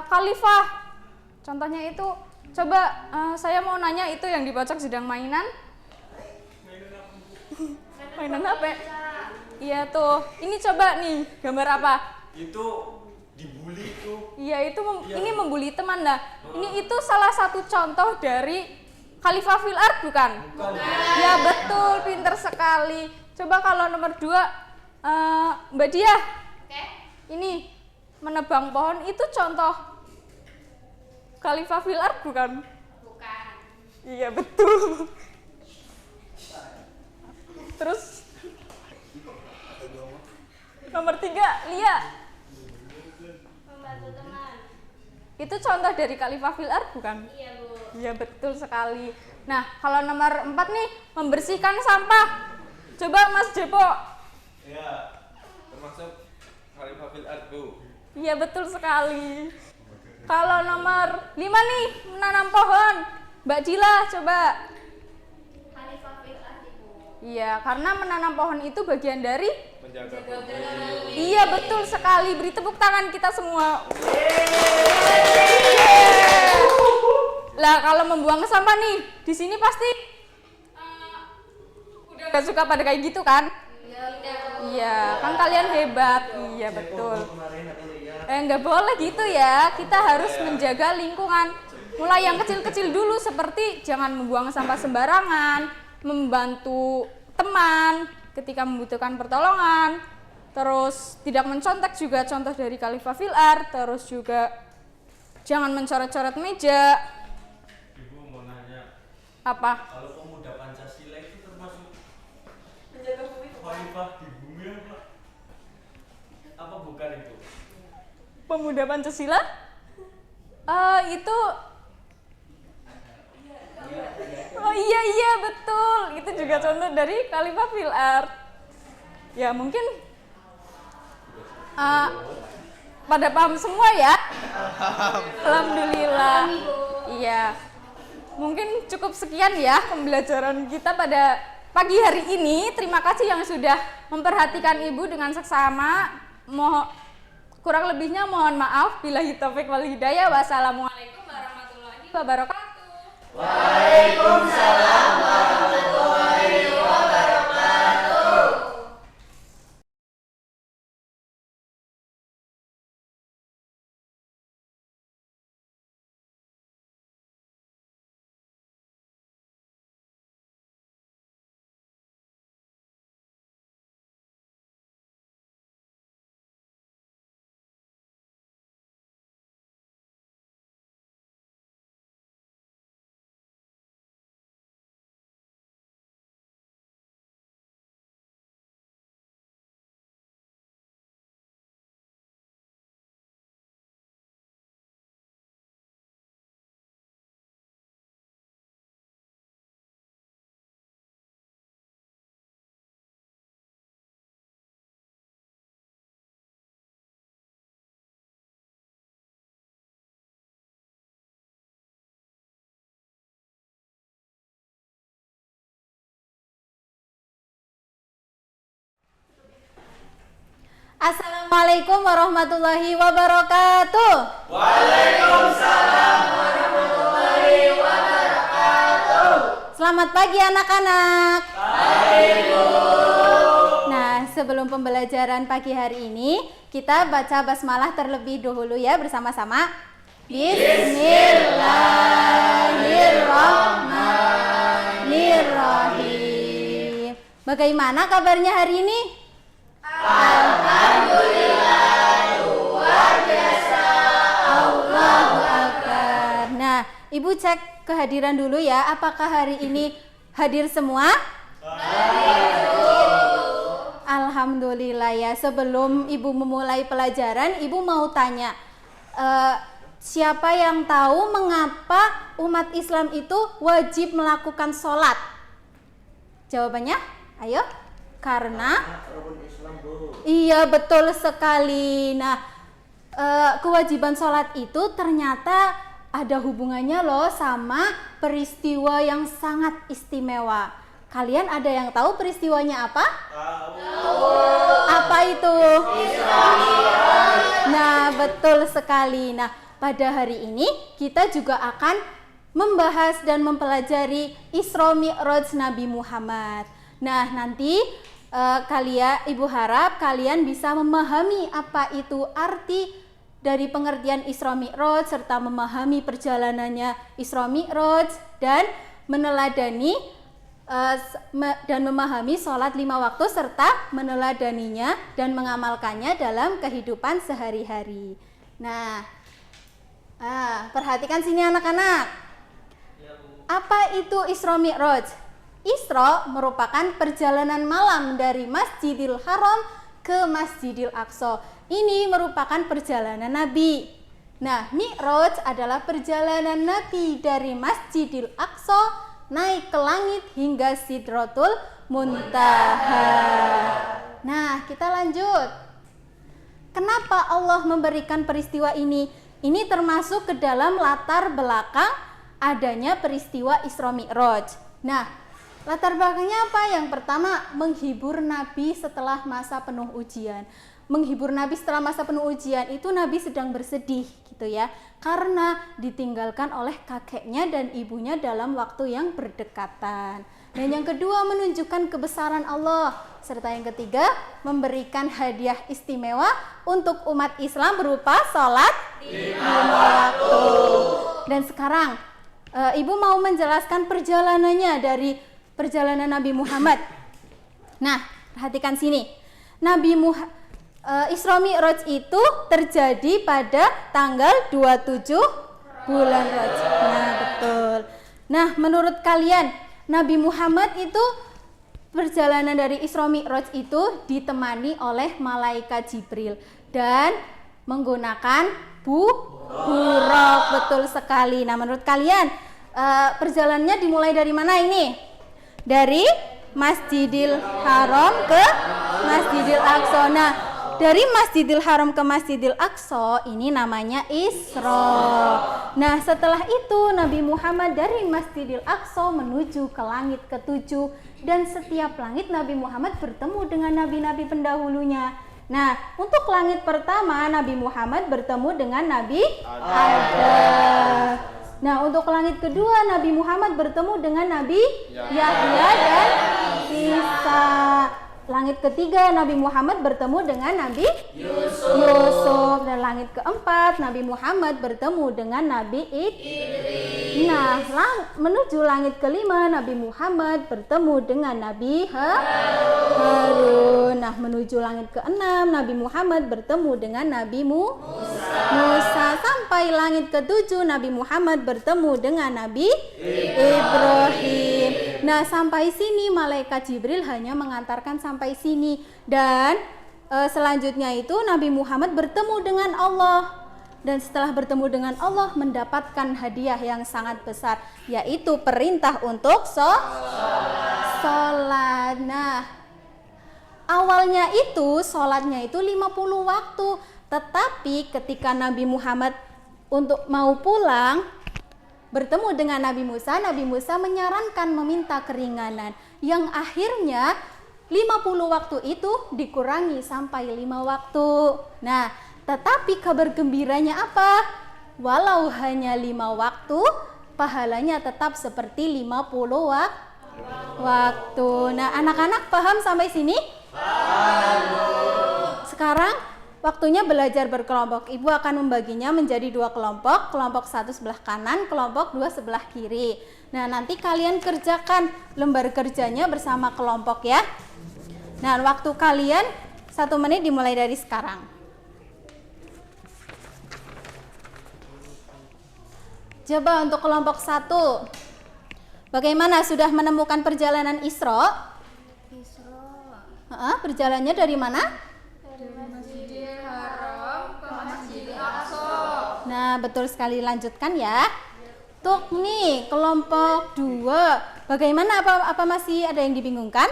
khalifah. Contohnya itu coba saya mau nanya, itu yang di pojok sedang mainan? Mainan apa? Iya tuh. Ini coba nih gambar apa? Itu dibully itu. Iya itu ini membuli teman. Nah ini itu salah satu contoh dari Khalifah fil ard bukan? Ya betul, pinter sekali. Coba kalau nomor 2 Mbak Dia. Oke? Ini menebang pohon itu contoh Khalifah fil ard bukan? Bukan. Iya betul. Terus nomor 3 Lia. Membantu teman. Itu contoh dari Khalifah fil ard bukan? Iya, Bu. Iya betul sekali. Nah kalau nomor 4 nih, membersihkan sampah. Coba Mas Jepo. Ya, termasuk Khalifah fil ard, Bu. Iya betul sekali. Kalau nomor 5 nih, menanam pohon. Mbak Dila coba. Khalifah fil ard, Bu. Iya, karena menanam pohon itu bagian dari Menjaga bumi. Iya betul sekali. Beri tepuk tangan kita semua. Lah kalau membuang sampah nih, di sini pasti udah gak suka pada kayak gitu kan? Iya, kan kalian hebat. Iya betul. Nggak boleh gitu ya. Kita harus menjaga lingkungan. Mulai yang kecil-kecil dulu, seperti jangan membuang sampah sembarangan, membantu teman ketika membutuhkan pertolongan, terus tidak mencontek juga contoh dari Khalifah fil ard, terus juga jangan mencoret-coret meja. Ibu mau nanya, Apa? kalau pemuda Pancasila itu termasuk menjaga bumi khalifah di bumi apa? Apa bukan itu? Pemuda Pancasila? Itu oh iya betul, itu juga contoh dari Khalifah fil ard. Ya mungkin pada paham semua ya. Alhamdulillah. Iya. Mungkin cukup sekian ya pembelajaran kita pada pagi hari ini. Terima kasih yang sudah memperhatikan Ibu dengan seksama. Kurang lebihnya mohon maaf. Billahi taufik wal hidayah. Wassalamualaikum warahmatullahi wabarakatuh. Waalaikumsalam. Assalamualaikum warahmatullahi wabarakatuh. Waalaikumsalam warahmatullahi wabarakatuh. Selamat pagi anak-anak. Pagi, Bu. Nah, sebelum pembelajaran pagi hari ini, kita baca basmalah terlebih dahulu ya bersama-sama. Bismillahirrahmanirrahim. Bagaimana kabarnya hari ini? Alhamdulillah, luar biasa. Allahu Akbar. Nah, Ibu cek kehadiran dulu ya. Apakah hari ini hadir semua? Alhamdulillah ya. Sebelum Ibu memulai pelajaran, Ibu mau tanya, siapa yang tahu mengapa umat Islam itu wajib melakukan sholat? Jawabannya, ayo. Karena iya, betul sekali. Nah, kewajiban sholat itu ternyata ada hubungannya loh sama peristiwa yang sangat istimewa. Kalian ada yang tahu peristiwanya apa? Apa itu? Nah, betul sekali. Nah, pada hari ini kita juga akan membahas dan mempelajari Isra Mi'raj Nabi Muhammad. Nah, nanti Ibu harap kalian bisa memahami apa itu arti dari pengertian Isra Mi'raj serta memahami perjalanannya Isra Mi'raj dan meneladani dan memahami sholat 5 waktu serta meneladaninya dan mengamalkannya dalam kehidupan sehari-hari. Nah, perhatikan sini anak-anak. Apa itu Isra Mi'raj? Isra merupakan perjalanan malam dari Masjidil Haram ke Masjidil Aqsa. Ini merupakan perjalanan Nabi. Nah, Mi'raj adalah perjalanan Nabi dari Masjidil Aqsa naik ke langit hingga Sidratul Muntaha. Nah, kita lanjut. Kenapa Allah memberikan peristiwa ini? Ini termasuk ke dalam latar belakang adanya peristiwa Isra Mi'raj. Nah, latar belakangnya apa? Yang pertama, menghibur Nabi setelah masa penuh ujian. Menghibur Nabi setelah masa penuh ujian itu Nabi sedang bersedih gitu ya, karena ditinggalkan oleh kakeknya dan ibunya dalam waktu yang berdekatan. Dan yang kedua, menunjukkan kebesaran Allah. Serta yang ketiga, memberikan hadiah istimewa untuk umat Islam berupa sholat 5 waktu. Dan sekarang Ibu mau menjelaskan perjalanannya dari perjalanan Nabi Muhammad. Nah, perhatikan sini. Isra Mi'raj itu terjadi pada tanggal 27 bulan Rajab. Nah, betul. Nah, menurut kalian Nabi Muhammad itu perjalanan dari Isra Mi'raj itu ditemani oleh malaikat Jibril dan menggunakan buraq. Betul sekali. Nah, menurut kalian perjalanannya dimulai dari mana ini? Dari Masjidil Haram ke Masjidil Aqsa. Nah, dari Masjidil Haram ke Masjidil Aqsa ini namanya Isra. Nah, setelah itu Nabi Muhammad dari Masjidil Aqsa menuju ke langit ke-7 dan setiap langit Nabi Muhammad bertemu dengan nabi-nabi pendahulunya. Nah, untuk langit pertama Nabi Muhammad bertemu dengan Nabi Adam. Nah, untuk langit kedua Nabi Muhammad bertemu dengan Nabi Yahya dan Isa. Langit ketiga Nabi Muhammad bertemu dengan Nabi Yusuf. Dan langit keempat Nabi Muhammad bertemu dengan Nabi Idris. Nah, menuju langit kelima Nabi Muhammad bertemu dengan Nabi Harun. Nah, menuju langit keenam Nabi Muhammad bertemu dengan Nabi Musa. Sampai langit ketujuh Nabi Muhammad bertemu dengan Nabi Ibrahim. Nah, sampai sini malaikat Jibril hanya mengantarkan sampai sini. Dan selanjutnya itu Nabi Muhammad bertemu dengan Allah. Dan setelah bertemu dengan Allah mendapatkan hadiah yang sangat besar, yaitu perintah untuk sholat. Nah, awalnya itu sholatnya itu 50 waktu. Tetapi ketika Nabi Muhammad untuk mau pulang bertemu dengan Nabi Musa menyarankan meminta keringanan, yang akhirnya 50 waktu itu dikurangi sampai 5 waktu. Nah, tetapi kabar gembiranya apa? Walau hanya 5 waktu, pahalanya tetap seperti 50 waktu. Nah, anak-anak paham sampai sini? Sekarang waktunya belajar berkelompok. Ibu akan membaginya menjadi 2 kelompok. Kelompok 1 sebelah kanan, kelompok 2 sebelah kiri. Nah, nanti kalian kerjakan lembar kerjanya bersama kelompok ya. Nah, waktu kalian 1 menit dimulai dari sekarang. Coba untuk kelompok 1. Bagaimana, sudah menemukan perjalanan Isra? Perjalanannya dari mana? Masjidil Haram ke Masjidil Aqsa. Nah, betul sekali, lanjutkan ya. Tuh nih, kelompok 2. Bagaimana, apa masih ada yang dibingungkan?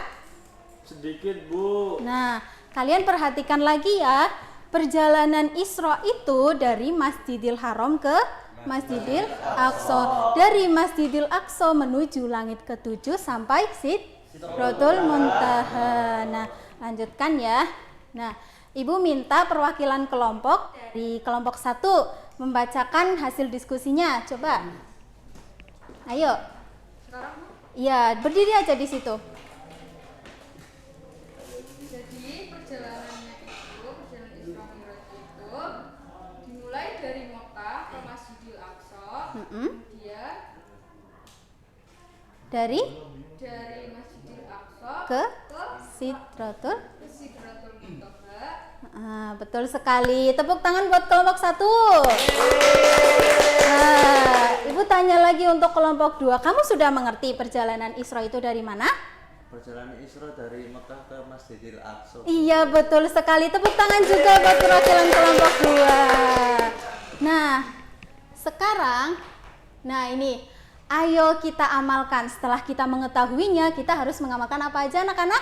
Sedikit, Bu. Nah, kalian perhatikan lagi ya. Perjalanan Isra itu dari Masjidil Haram ke Masjidil Aqsa. Dari Masjidil Aqsa menuju langit ke-7 sampai Sidratul Muntaha. Nah, lanjutkan ya. Nah, Ibu minta perwakilan kelompok dari kelompok 1 membacakan hasil diskusinya. Coba. Ayo. Sekarang Bu, Iya, berdiri aja di situ. jadi perjalanan Isra Mi'raj itu dimulai dari Mekah ke Masjidil Aqsa. Kemudian Dari Masjidil Aqsa ke ke Sidratul. Sidratul Muntaha. Betul sekali. Tepuk tangan buat kelompok 1. Nah, Ibu tanya lagi untuk kelompok 2. Kamu sudah mengerti perjalanan Isra itu dari mana? Perjalanan Isra dari Mekah ke Masjidil Aqsa. Iya, betul sekali. Tepuk tangan juga buat perwakilan kelompok 2. Nah, sekarang, ini, ayo kita amalkan. Setelah kita mengetahuinya, kita harus mengamalkan apa aja, anak-anak?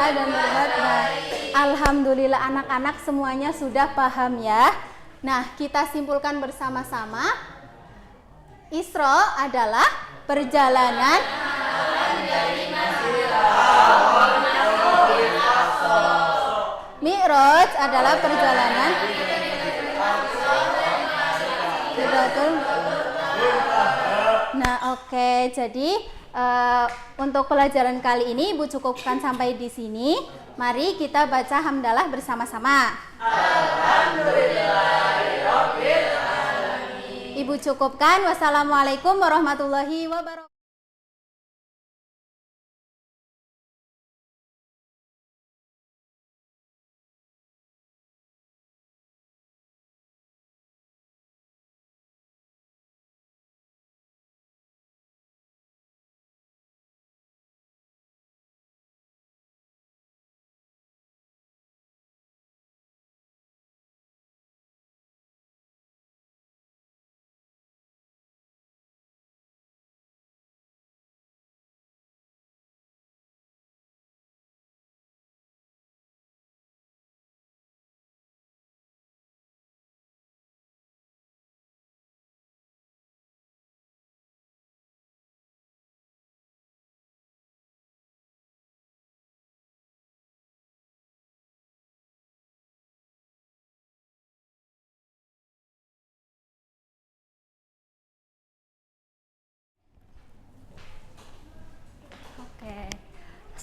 Dan berbuat baik. Alhamdulillah, anak-anak semuanya sudah paham ya. Nah, kita simpulkan bersama-sama. Isra adalah perjalanan Mi'raj adalah perjalanan Nah, oke. Jadi untuk pelajaran kali ini Ibu cukupkan sampai di sini. Mari kita baca hamdalah bersama-sama. Alhamdulillahirabbil alamin. Ibu cukupkan. Wassalamualaikum warahmatullahi wabarakatuh.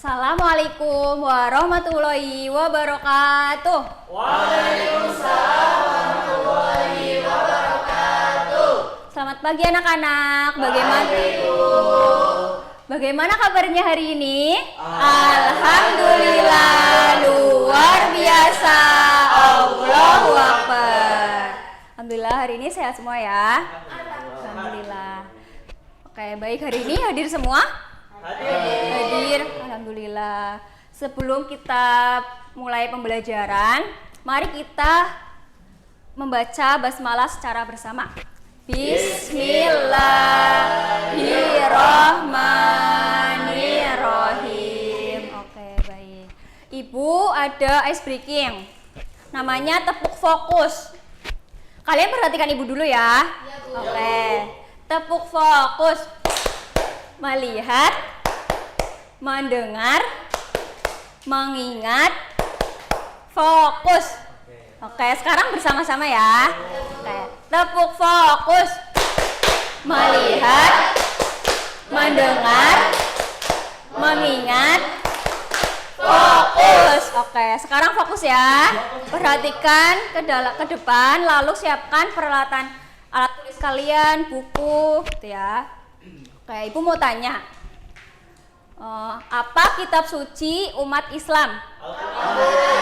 Assalamualaikum warahmatullahi wabarakatuh. Waalaikumsalam warahmatullahi wabarakatuh. Selamat pagi anak-anak. Bagaimana kabarnya hari ini? Alhamdulillah, luar biasa. Allahu Akbar. Alhamdulillah hari ini sehat semua ya. Alhamdulillah. Oke, baik, hari ini hadir semua? Hadir, alhamdulillah. Sebelum kita mulai pembelajaran, mari kita membaca basmalah secara bersama. Bismillahirrahmanirrahim. Oke, baik. Ibu ada ice breaking. Namanya tepuk fokus. Kalian perhatikan Ibu dulu ya. Oke. Tepuk fokus. Melihat, mendengar, mengingat, fokus. Oke, sekarang bersama-sama ya. Oke, tepuk fokus. Melihat, mendengar, mengingat, fokus. Oke, sekarang fokus ya. Perhatikan ke depan, lalu siapkan peralatan alat tulis kalian, buku, gitu ya. Oke, Ibu mau tanya. Apa kitab suci umat Islam?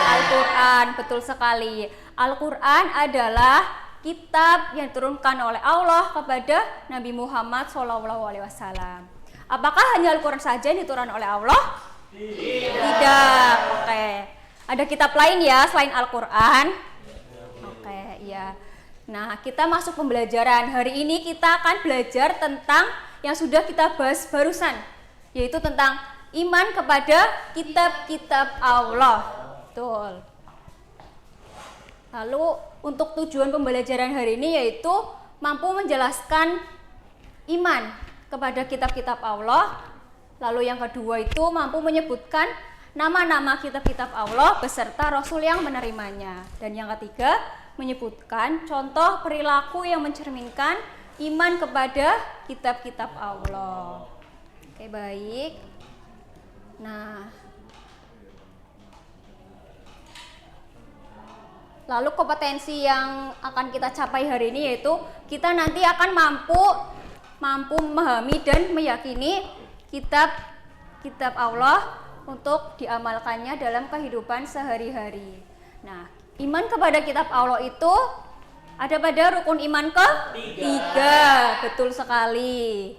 Al-Quran, betul sekali. Al-Quran adalah kitab yang diturunkan oleh Allah kepada Nabi Muhammad SAW. Apakah hanya Al-Quran saja yang diturunkan oleh Allah? Tidak. Oke. Ada kitab lain ya selain Al-Quran? Oke, iya. Nah, kita masuk pembelajaran. Hari ini kita akan belajar tentang yang sudah kita bahas barusan, yaitu tentang iman kepada kitab-kitab Allah. Betul. Lalu untuk tujuan pembelajaran hari ini yaitu mampu menjelaskan iman kepada kitab-kitab Allah. Lalu yang kedua itu mampu menyebutkan nama-nama kitab-kitab Allah beserta Rasul yang menerimanya. Dan yang ketiga menyebutkan contoh perilaku yang mencerminkan iman kepada kitab-kitab Allah. Oke, baik. Nah, lalu kompetensi yang akan kita capai hari ini yaitu kita nanti akan mampu memahami dan meyakini kitab Allah untuk diamalkannya dalam kehidupan sehari-hari. Nah, iman kepada kitab Allah itu ada pada rukun iman ketiga. Betul sekali.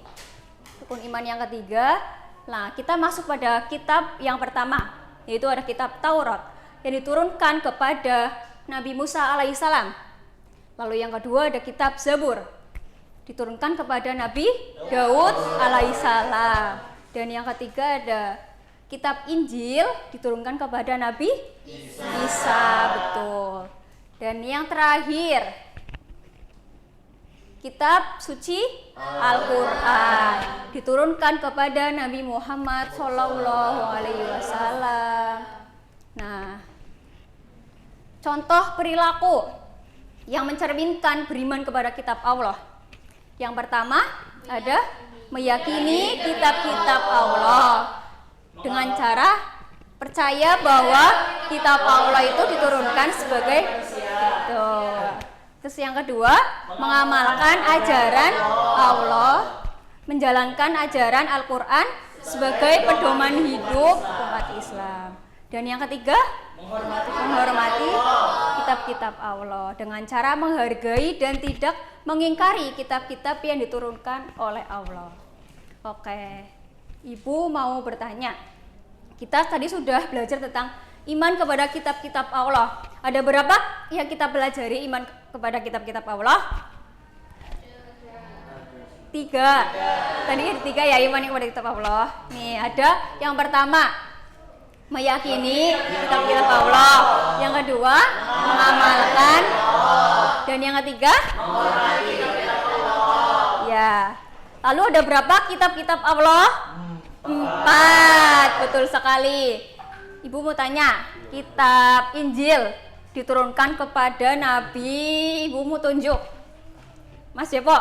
Rukun iman yang ketiga. Nah, kita masuk pada kitab yang pertama, yaitu ada kitab Taurat yang diturunkan kepada Nabi Musa alaihissalam. Lalu yang kedua ada kitab Zabur, diturunkan kepada Nabi Daud alaihissalam. Dan yang ketiga ada kitab Injil, diturunkan kepada Nabi Isa. Betul. Dan yang terakhir kitab suci Al-Quran, diturunkan kepada Nabi Muhammad SAW. Nah, contoh perilaku yang mencerminkan beriman kepada kitab Allah. Yang pertama ada meyakini kitab-kitab Allah dengan cara percaya bahwa kitab Allah itu diturunkan sebagai betul. Terus yang kedua, mengamalkan ajaran Allah, menjalankan ajaran Al-Quran sebagai pedoman hidup umat Islam. Dan yang ketiga, menghormati kitab-kitab Allah dengan cara menghargai dan tidak mengingkari kitab-kitab yang diturunkan oleh Allah. Oke, Ibu mau bertanya. Kita tadi sudah belajar tentang iman kepada kitab-kitab Allah. Ada berapa yang kita pelajari iman kepada kitab-kitab Allah? 3. Tadi ada 3 ya iman kepada kitab Allah. Nih ada yang pertama meyakini kitab-kitab Allah. Yang kedua mengamalkan. Dan yang ketiga ya. Lalu ada berapa kitab-kitab Allah? 4. Betul sekali. Ibu mau tanya, kitab Injil diturunkan kepada Nabi, Ibu mau tunjuk Mas Jepo,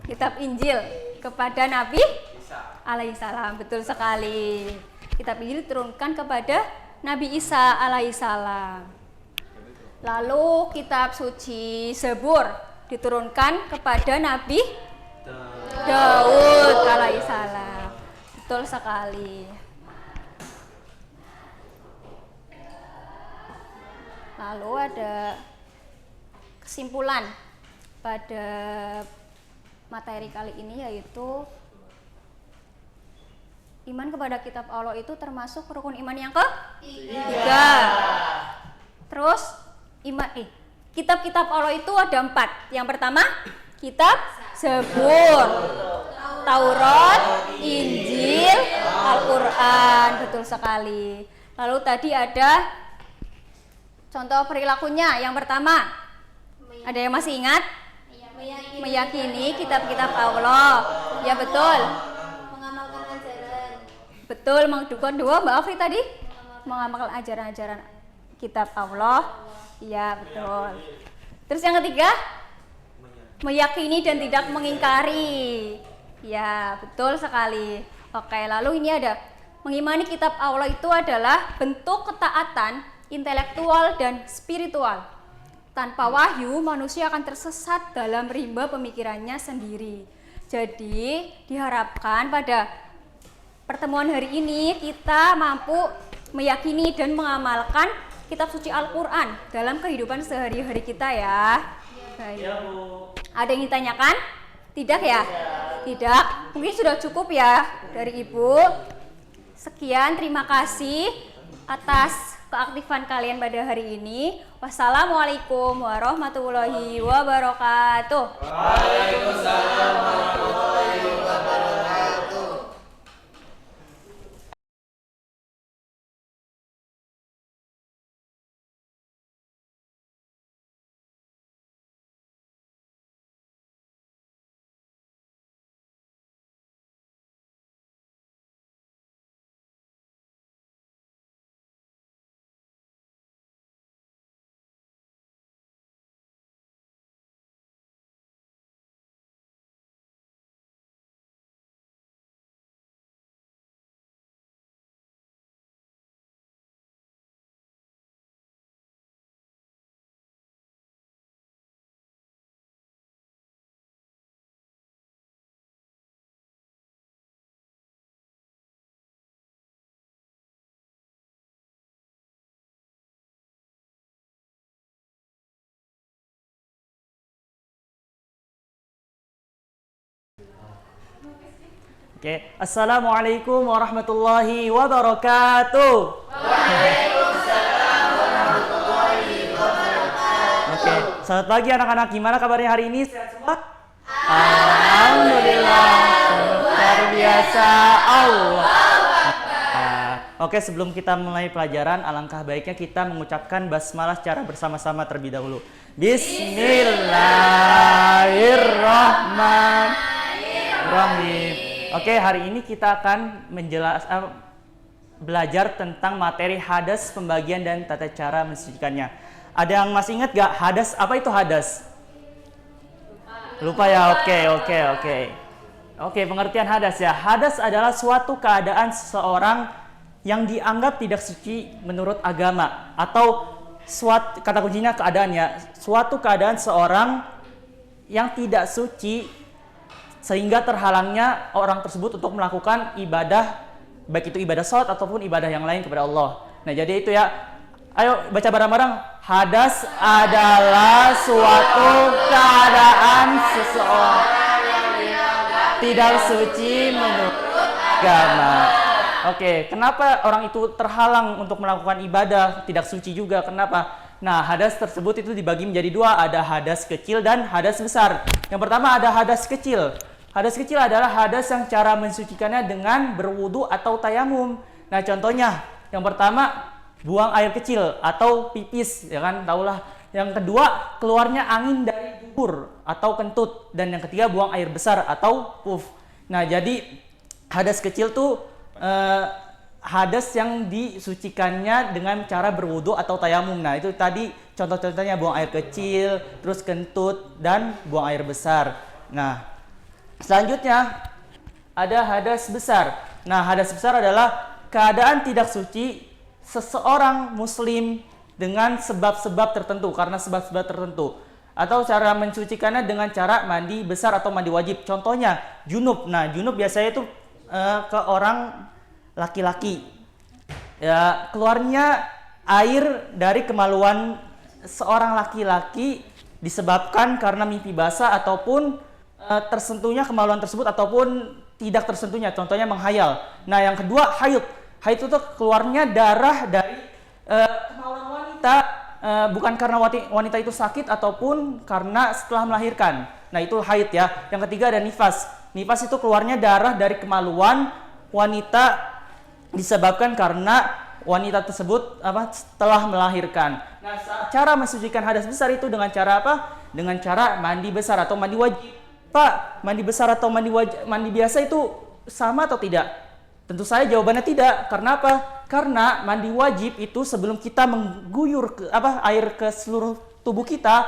kitab Injil kepada Nabi alaihissalam. Betul sekali. Kitab Injil diturunkan kepada Nabi Isa alaihissalam. Lalu kitab suci Zabur diturunkan kepada Nabi Daud alaihissalam. Betul sekali. Lalu ada kesimpulan pada materi kali ini yaitu iman kepada kitab Allah itu termasuk rukun iman yang ketiga. Terus kitab-kitab Allah itu ada 4. Yang pertama kitab Zabur, Taurat, Injil, Al-Quran. Betul sekali. Lalu tadi ada contoh perilakunya. Yang pertama, ada yang masih ingat? Meyakini kitab-kitab Allah. Ya betul. Mengamalkan ajaran. Betul, kedua Mbak Afri tadi mengamalkan ajaran-ajaran kitab Allah. Iya, betul. Terus yang ketiga? Meyakini dan tidak mengingkari. Ya, betul sekali. Oke, lalu ini ada mengimani kitab Allah itu adalah bentuk ketaatan intelektual dan spiritual. Tanpa wahyu, manusia akan tersesat dalam rimba pemikirannya sendiri. Jadi, diharapkan pada pertemuan hari ini kita mampu meyakini dan mengamalkan kitab suci Al-Quran dalam kehidupan sehari-hari kita ya. Baik. Ada yang ditanyakan? Tidak ya? Tidak. Mungkin sudah cukup ya dari Ibu. Sekian, terima kasih atas keaktifan kalian pada hari ini. Wassalamualaikum warahmatullahi wabarakatuh. Waalaikumsalam warahmatullahi wabarakatuh. Oke, Assalamualaikum warahmatullahi wabarakatuh. Waalaikumsalam warahmatullahi wabarakatuh. Oke, selamat pagi anak-anak. Gimana kabarnya hari ini? Sehat semua? Alhamdulillah. Luar biasa Allah. Oke, sebelum kita mulai pelajaran, alangkah baiknya kita mengucapkan basmalah secara bersama-sama terlebih dahulu. Bismillahirrahmanirrahim. Oke, hari ini kita akan belajar tentang materi hadas, pembagian dan tata cara mensucikannya. Ada yang masih ingat gak hadas? Apa itu hadas? Lupa ya? Oke, pengertian hadas ya. Hadas adalah suatu keadaan seseorang yang dianggap tidak suci menurut agama, atau kata kuncinya keadaan ya. Suatu keadaan seorang yang tidak suci sehingga terhalangnya orang tersebut untuk melakukan ibadah, baik itu ibadah sholat ataupun ibadah yang lain kepada Allah. Nah, jadi itu ya. Ayo baca bareng-bareng. Hadas adalah suatu keadaan seseorang tidak suci menurut agama. Oke, kenapa orang itu terhalang untuk melakukan ibadah tidak suci juga? Kenapa? Nah, hadas tersebut itu dibagi menjadi dua. Ada hadas kecil dan hadas besar. Yang pertama ada hadas kecil. Hadas kecil adalah hadas yang cara mensucikannya dengan berwudu atau tayamum. Nah, contohnya yang pertama buang air kecil atau pipis, ya kan, tahulah. Yang kedua keluarnya angin dari dubur atau kentut, dan yang ketiga buang air besar atau puff. Nah, jadi hadas kecil tuh hadas yang disucikannya dengan cara berwudu atau tayamum. Nah, itu tadi contoh-contohnya buang air kecil, terus kentut, dan buang air besar. Nah, selanjutnya ada hadas besar. Nah, hadas besar adalah keadaan tidak suci seseorang muslim dengan sebab-sebab tertentu, karena sebab-sebab tertentu. Atau cara mensucikannya dengan cara mandi besar atau mandi wajib. Contohnya junub. Nah, junub biasanya itu ke orang laki-laki. Ya, keluarnya air dari kemaluan seorang laki-laki disebabkan karena mimpi basah ataupun tersentuhnya kemaluan tersebut ataupun tidak tersentuhnya, contohnya menghayal. Nah, yang kedua haid. Haid itu keluarnya darah dari kemaluan wanita, bukan karena wanita itu sakit ataupun karena setelah melahirkan. Nah, itu haid ya. Yang ketiga ada nifas. Nifas itu keluarnya darah dari kemaluan wanita disebabkan karena wanita tersebut setelah melahirkan. Nah, cara mensucikan hadas besar itu dengan cara apa? dengan cara mandi besar atau mandi wajib. Pak, mandi besar atau mandi biasa itu sama atau tidak? Tentu saja jawabannya tidak. Karena apa? Karena mandi wajib itu sebelum kita mengguyur air ke seluruh tubuh kita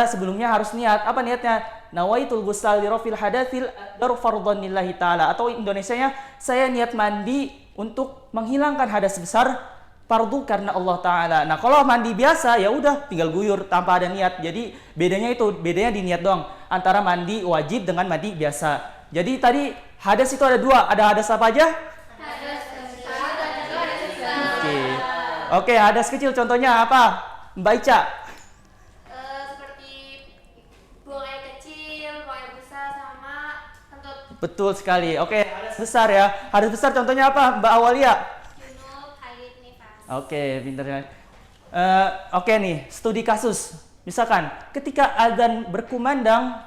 sebelumnya harus niat. Apa niatnya? Nawaitul ghusl li rafil hadatsil akbar fardhan lillahi taala, atau Indonesianya saya niat mandi untuk menghilangkan hadas besar fardu karena Allah taala. Nah, kalau mandi biasa ya udah tinggal guyur tanpa ada niat. Jadi bedanya di niat doang antara mandi wajib dengan mandi biasa. Jadi tadi hadas itu ada dua. Ada hadas apa aja? Hadas besar dan juga hadas besar. Oke, hadas kecil contohnya apa? Mbak Ica. Seperti buang air kecil, buang air besar, sama kentut. Betul sekali. Oke, hadas besar ya. Hadas besar contohnya apa, Mbak Awalia? Junub, haid, nifas. Oke, pintar ya. Oke nih, studi kasus. Misalkan ketika azan berkumandang,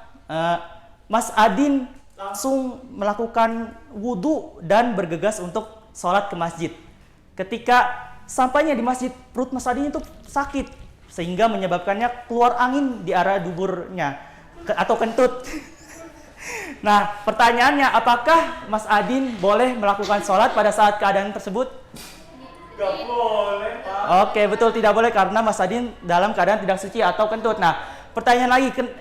Mas Adin langsung melakukan wudhu dan bergegas untuk sholat ke masjid. Ketika sampainya di masjid, perut Mas Adin itu sakit sehingga menyebabkannya keluar angin di arah duburnya atau kentut. Nah, pertanyaannya, apakah Mas Adin boleh melakukan sholat pada saat keadaan tersebut? Gak boleh, Pak. Oke, betul, tidak boleh karena Mas Adin dalam keadaan tidak suci atau kentut. Nah, pertanyaan lagi, kentut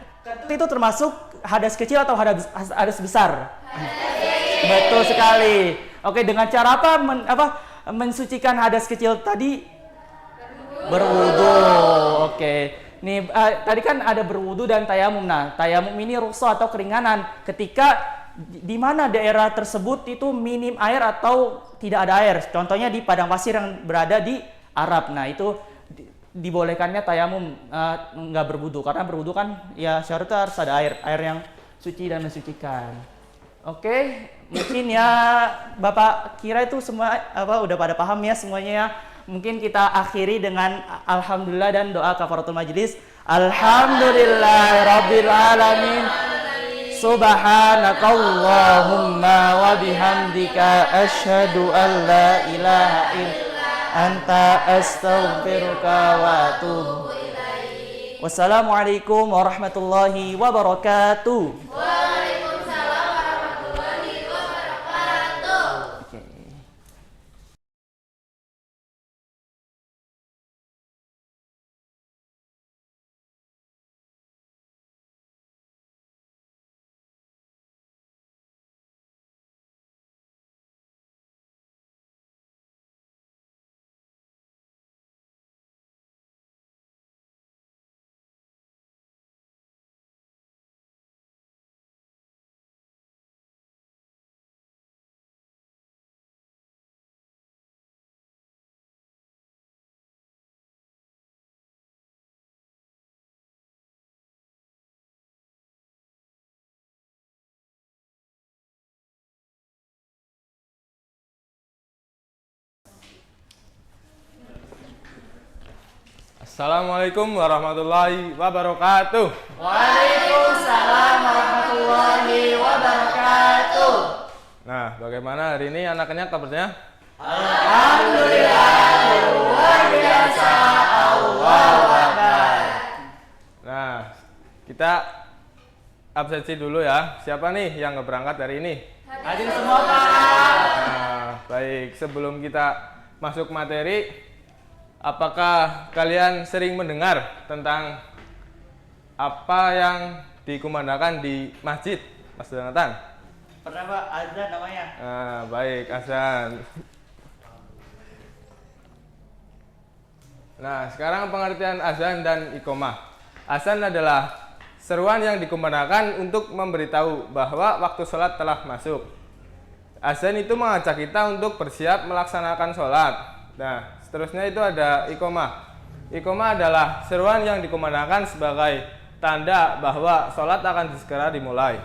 itu termasuk hadas kecil atau hadas besar? Betul sekali. Oke, dengan cara apa mensucikan hadas kecil tadi? Berwudu. Oke. Nih, tadi kan ada berwudu dan tayamum. Nah, tayamum ini rukhsah atau keringanan ketika di mana daerah tersebut itu minim air atau tidak ada air. Contohnya di padang pasir yang berada di Arab. Nah, itu dibolehkannya tayamum, nggak berwudu, karena berwudu kan ya syaratnya harus ada air yang suci dan mensucikan. Oke, mungkin ya Bapak kira itu semua udah pada paham ya semuanya ya. Mungkin kita akhiri dengan alhamdulillah dan doa kafaratul majlis. Alhamdulillahirabbil alamin. Subhanakallahumma wa bihamdika asyhadu an la ilaha illa anta astaghfiruka wa atubu ilaik. Wassalamualaikum warahmatullahi wabarakatuh. Waalaikumsalam warahmatullahi wabarakatuh. Assalamualaikum warahmatullahi wabarakatuh. Waalaikumsalam warahmatullahi wabarakatuh. Nah, bagaimana hari ini anak-anak kabarnya? Alhamdulillah, luar biasa, Allahu Akbar. Nah, kita absensi dulu ya. Siapa nih yang nggak berangkat hari ini? Hadir semua, Pak. Nah, baik. Sebelum kita masuk materi, apakah kalian sering mendengar tentang apa yang dikumandangkan di masjid, Mas Jonathan? Pernah, Pak, azan namanya. Nah, baik, azan. Nah, sekarang pengertian azan dan iqomah. Azan adalah seruan yang dikumandangkan untuk memberitahu bahwa waktu sholat telah masuk. Azan itu mengajak kita untuk bersiap melaksanakan sholat. Nah, seterusnya itu ada iqomah. Iqomah adalah seruan yang dikumandangkan sebagai tanda bahwa sholat akan segera dimulai.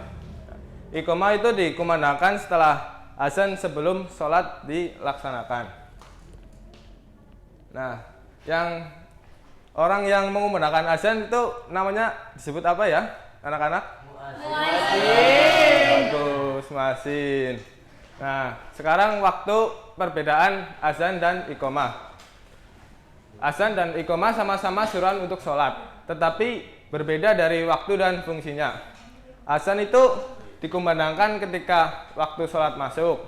Iqomah itu dikumandangkan setelah azan sebelum sholat dilaksanakan. Nah, orang yang mengumandangkan azan itu namanya disebut apa ya, anak-anak? Muadzin. Bagus, muadzin. Nah, sekarang waktu perbedaan azan dan iqomah. Azan dan iqomah sama-sama seruan untuk sholat, tetapi berbeda dari waktu dan fungsinya. Azan itu dikumandangkan ketika waktu sholat masuk.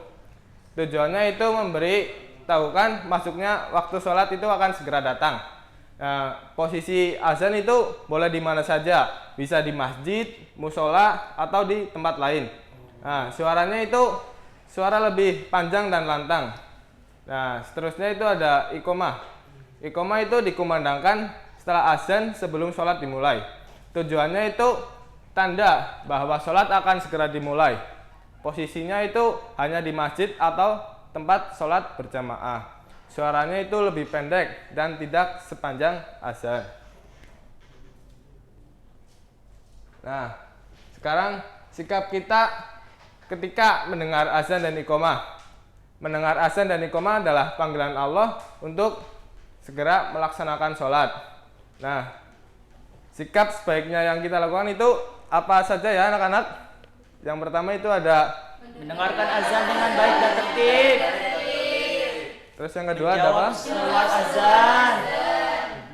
Tujuannya itu memberi tahukan masuknya waktu sholat itu akan segera datang. Nah, posisi azan itu boleh di mana saja, bisa di masjid, musola, atau di tempat lain. Nah, suaranya itu suara lebih panjang dan lantang. Nah, seterusnya itu ada iqomah. Iqomah itu dikumandangkan setelah azan sebelum sholat dimulai. Tujuannya itu tanda bahwa sholat akan segera dimulai. Posisinya itu hanya di masjid atau tempat sholat berjamaah. Suaranya itu lebih pendek dan tidak sepanjang azan. Nah, sekarang sikap kita ketika mendengar azan dan iqomah. Mendengar azan dan iqomah adalah panggilan Allah untuk segera melaksanakan sholat. Nah, sikap sebaiknya yang kita lakukan itu apa saja ya anak-anak? Yang pertama itu ada Mendengarkan azan dengan baik dan tertib. terus yang kedua ada apa? Menjawab seruan azan.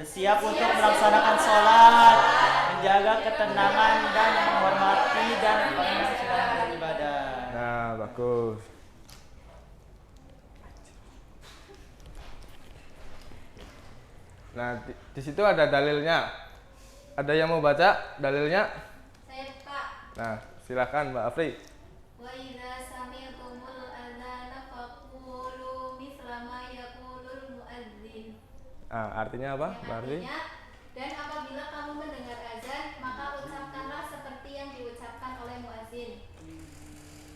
Siap untuk melaksanakan sholat. Menjaga ketenangan dan menghormati dan menjalankan ibadah. Nah, bagus. Nah, di situ ada dalilnya. Ada yang mau baca dalilnya? Saya Pak. Nah, silakan Mbak Afri. Wa idza sami'tumul adzana faqulu misla ma yaqulul muadzin. Nah, artinya apa, Mbak Afri? Artinya, dan apabila kamu mendengar azan, maka ucapkanlah seperti yang diucapkan oleh muadzin.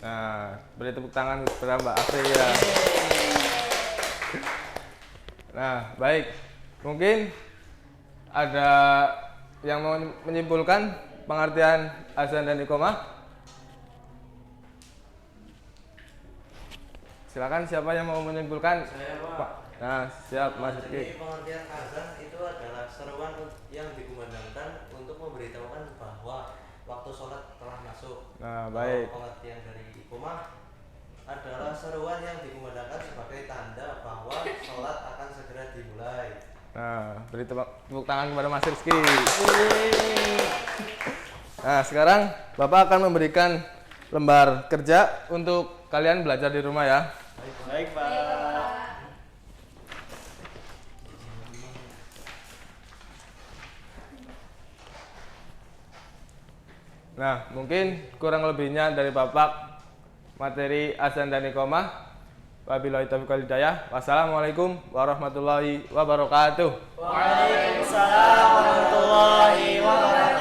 Nah, beri tepuk tangan kepada Mbak Afri ya. Nah, baik. Mungkin ada yang mau menyimpulkan pengertian azan dan iqomah? Silakan, siapa yang mau menyimpulkan? Saya, Pak. Pak. Nah, siap Mas Rizky. Jadi pengertian azan itu adalah seruan yang dikumandangkan untuk memberitahukan bahwa waktu sholat telah masuk. Nah, baik. Pengertian dari iqomah adalah seruan yang dikumandangkan sebagai tanda bahwa sholat akan segera dimulai. Nah, beri tepuk tangan kepada Mas Rizky. Nah, sekarang Bapak akan memberikan lembar kerja untuk kalian belajar di rumah ya. Baik, Pak. Nah, mungkin kurang lebihnya dari Bapak materi azan dan iqomah. Wabillahi taufiq wal hidayah. Wassalamualaikum warahmatullahi wabarakatuh. Waalaikumsalam warahmatullahi wabarakatuh.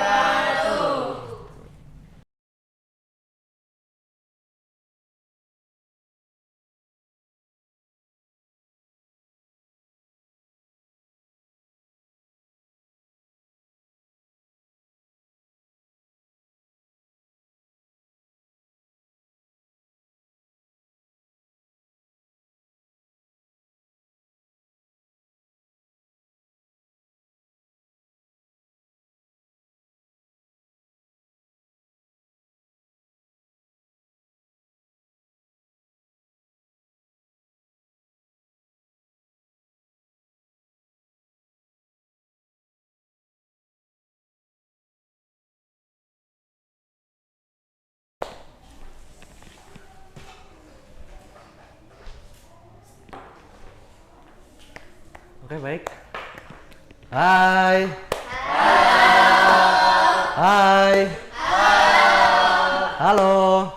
Oke, baik. Hai. Hai. Halo.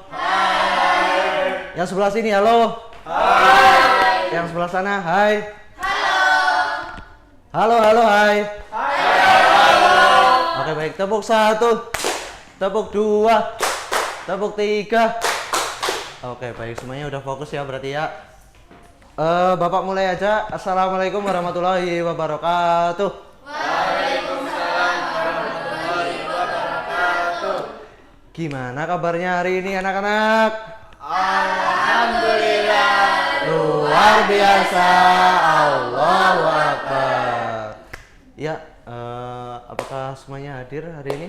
Yang sebelah sini halo. Hai. Yang sebelah sana hai. Halo, hai. Oke, baik. Tepuk 1. Tepuk 2. Tepuk 3. Oke, baik. Semuanya udah fokus ya berarti ya. Bapak mulai aja. Assalamualaikum warahmatullahi wabarakatuh. Waalaikumsalam warahmatullahi wabarakatuh. Gimana kabarnya hari ini anak-anak? Alhamdulillah. Luar biasa. Allahu Akbar. Ya, apakah semuanya hadir hari ini?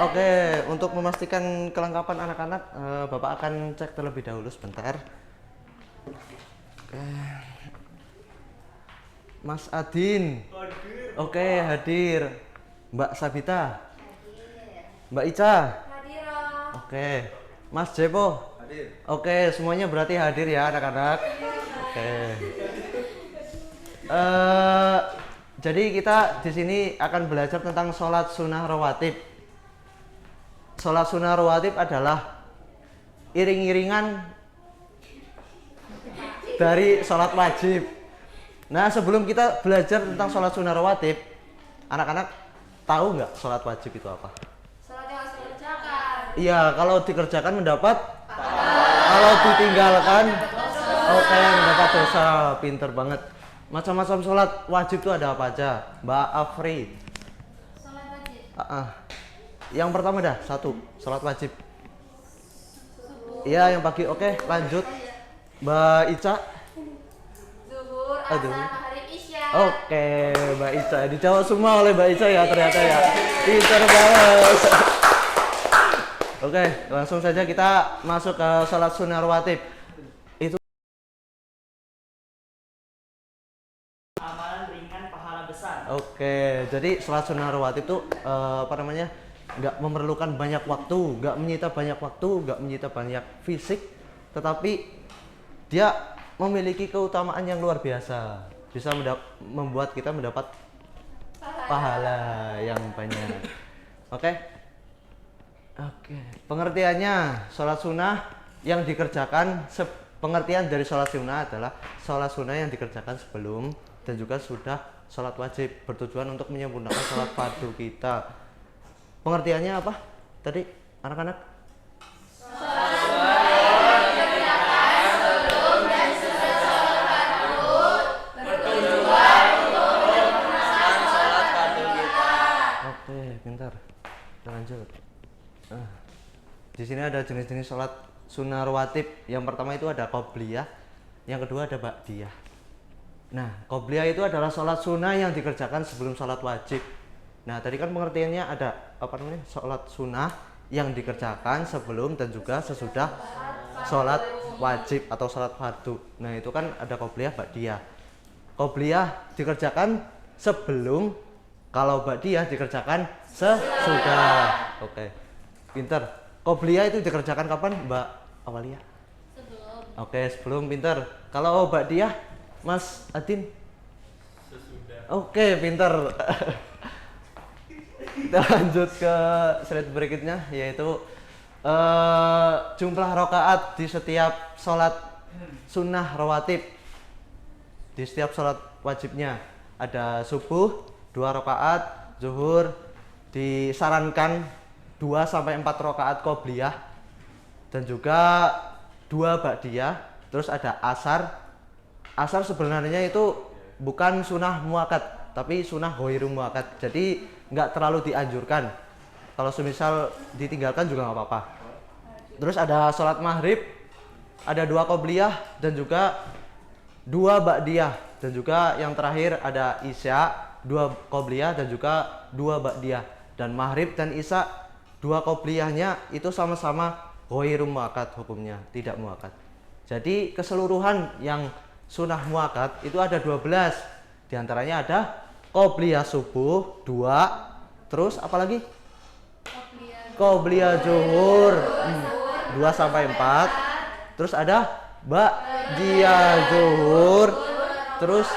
Oke, untuk memastikan kelengkapan anak-anak, Bapak akan cek terlebih dahulu sebentar. Mas Adin. Oke, hadir. Mbak Sabita. Mbak Ica. Oke. Mas Jepo. Oke, semuanya berarti hadir ya anak-anak. Oke. Jadi kita di sini akan belajar tentang sholat sunnah rawatib. Sholat sunnah rawatib adalah iring-iringan dari sholat wajib. Nah, sebelum kita belajar tentang sholat sunnah rawatib, anak-anak tahu nggak sholat wajib itu apa? Sholat yang harus dikerjakan. Iya, kalau dikerjakan mendapat kalau ditinggalkan oke, mendapat dosa. Pinter banget. Macam-macam sholat wajib itu ada apa aja, Mbak Afri? Sholat wajib. Yang pertama dah, satu, sholat wajib. Iya, yang pagi. Oke, lanjut. Mbak Ica. Zuhur, Aduh. asar, maghrib, isya. Oke, Mbak Ica. Dijawab semua oleh Mbak Ica ya ternyata ya. Pinter banget. Oke, langsung saja kita masuk ke sholat sunnah rawatib. Itu Amalan ringan pahala besar. oke, jadi sholat sunnah rawatib itu nggak memerlukan banyak waktu, nggak menyita banyak waktu, nggak menyita banyak fisik, tetapi dia memiliki keutamaan yang luar biasa, bisa membuat kita mendapat pahala yang banyak. Oke, pengertiannya sholat sunnah yang dikerjakan, pengertian dari sholat sunnah adalah sholat sunnah yang dikerjakan sebelum dan juga sudah sholat wajib, bertujuan untuk menyempurnakan sholat fardu kita. Pengertiannya apa tadi anak-anak? Oke, pintar. Kita lanjut. Di sini ada jenis-jenis sholat sunnah rawatib. Yang pertama itu ada qobliyah, yang kedua ada ba'diyah. Nah, qobliyah itu adalah sholat sunnah yang dikerjakan sebelum sholat wajib. Nah, tadi kan pengertiannya ada sholat sunnah yang dikerjakan sebelum dan juga sesudah sholat wajib atau sholat fardu. Nah, itu kan ada qobliyah, ba'diyah. Qobliyah dikerjakan sebelum, kalau ba'diyah dikerjakan sesudah. Oke, pinter. Qobliyah itu dikerjakan kapan, Mbak Awalia? Sebelum. Oke, sebelum, pinter. Kalau ba'diyah, Mas Adin? Sesudah. Oke, pinter. Kita lanjut ke slide berikutnya, yaitu jumlah rakaat di setiap sholat sunnah rawatib. Di setiap sholat wajibnya ada subuh 2 rakaat, zuhur disarankan 2 sampai 4 rakaat qobliyah, dan juga 2 ba'diyah. Terus ada asar. Asar sebenarnya itu bukan sunnah muakkad, tapi sunnah ghairu muakkad. Jadi nggak terlalu dianjurkan. Kalau semisal ditinggalkan juga nggak apa-apa. Terus ada sholat maghrib, ada 2 qobliyah dan juga 2 ba'diyah, dan juga yang terakhir ada isya, 2 qobliyah dan juga 2 ba'diyah. Dan maghrib dan isya 2 qobliyahnya itu sama-sama ghairu muakkad hukumnya, tidak muakkad. Jadi keseluruhan yang sunnah muakkad itu ada 12. Di antaranya ada qobliyah subuh 2, terus apa lagi? Qobliyah zuhur 2 sampai 4. Terus ada ba'diyah zuhur, terus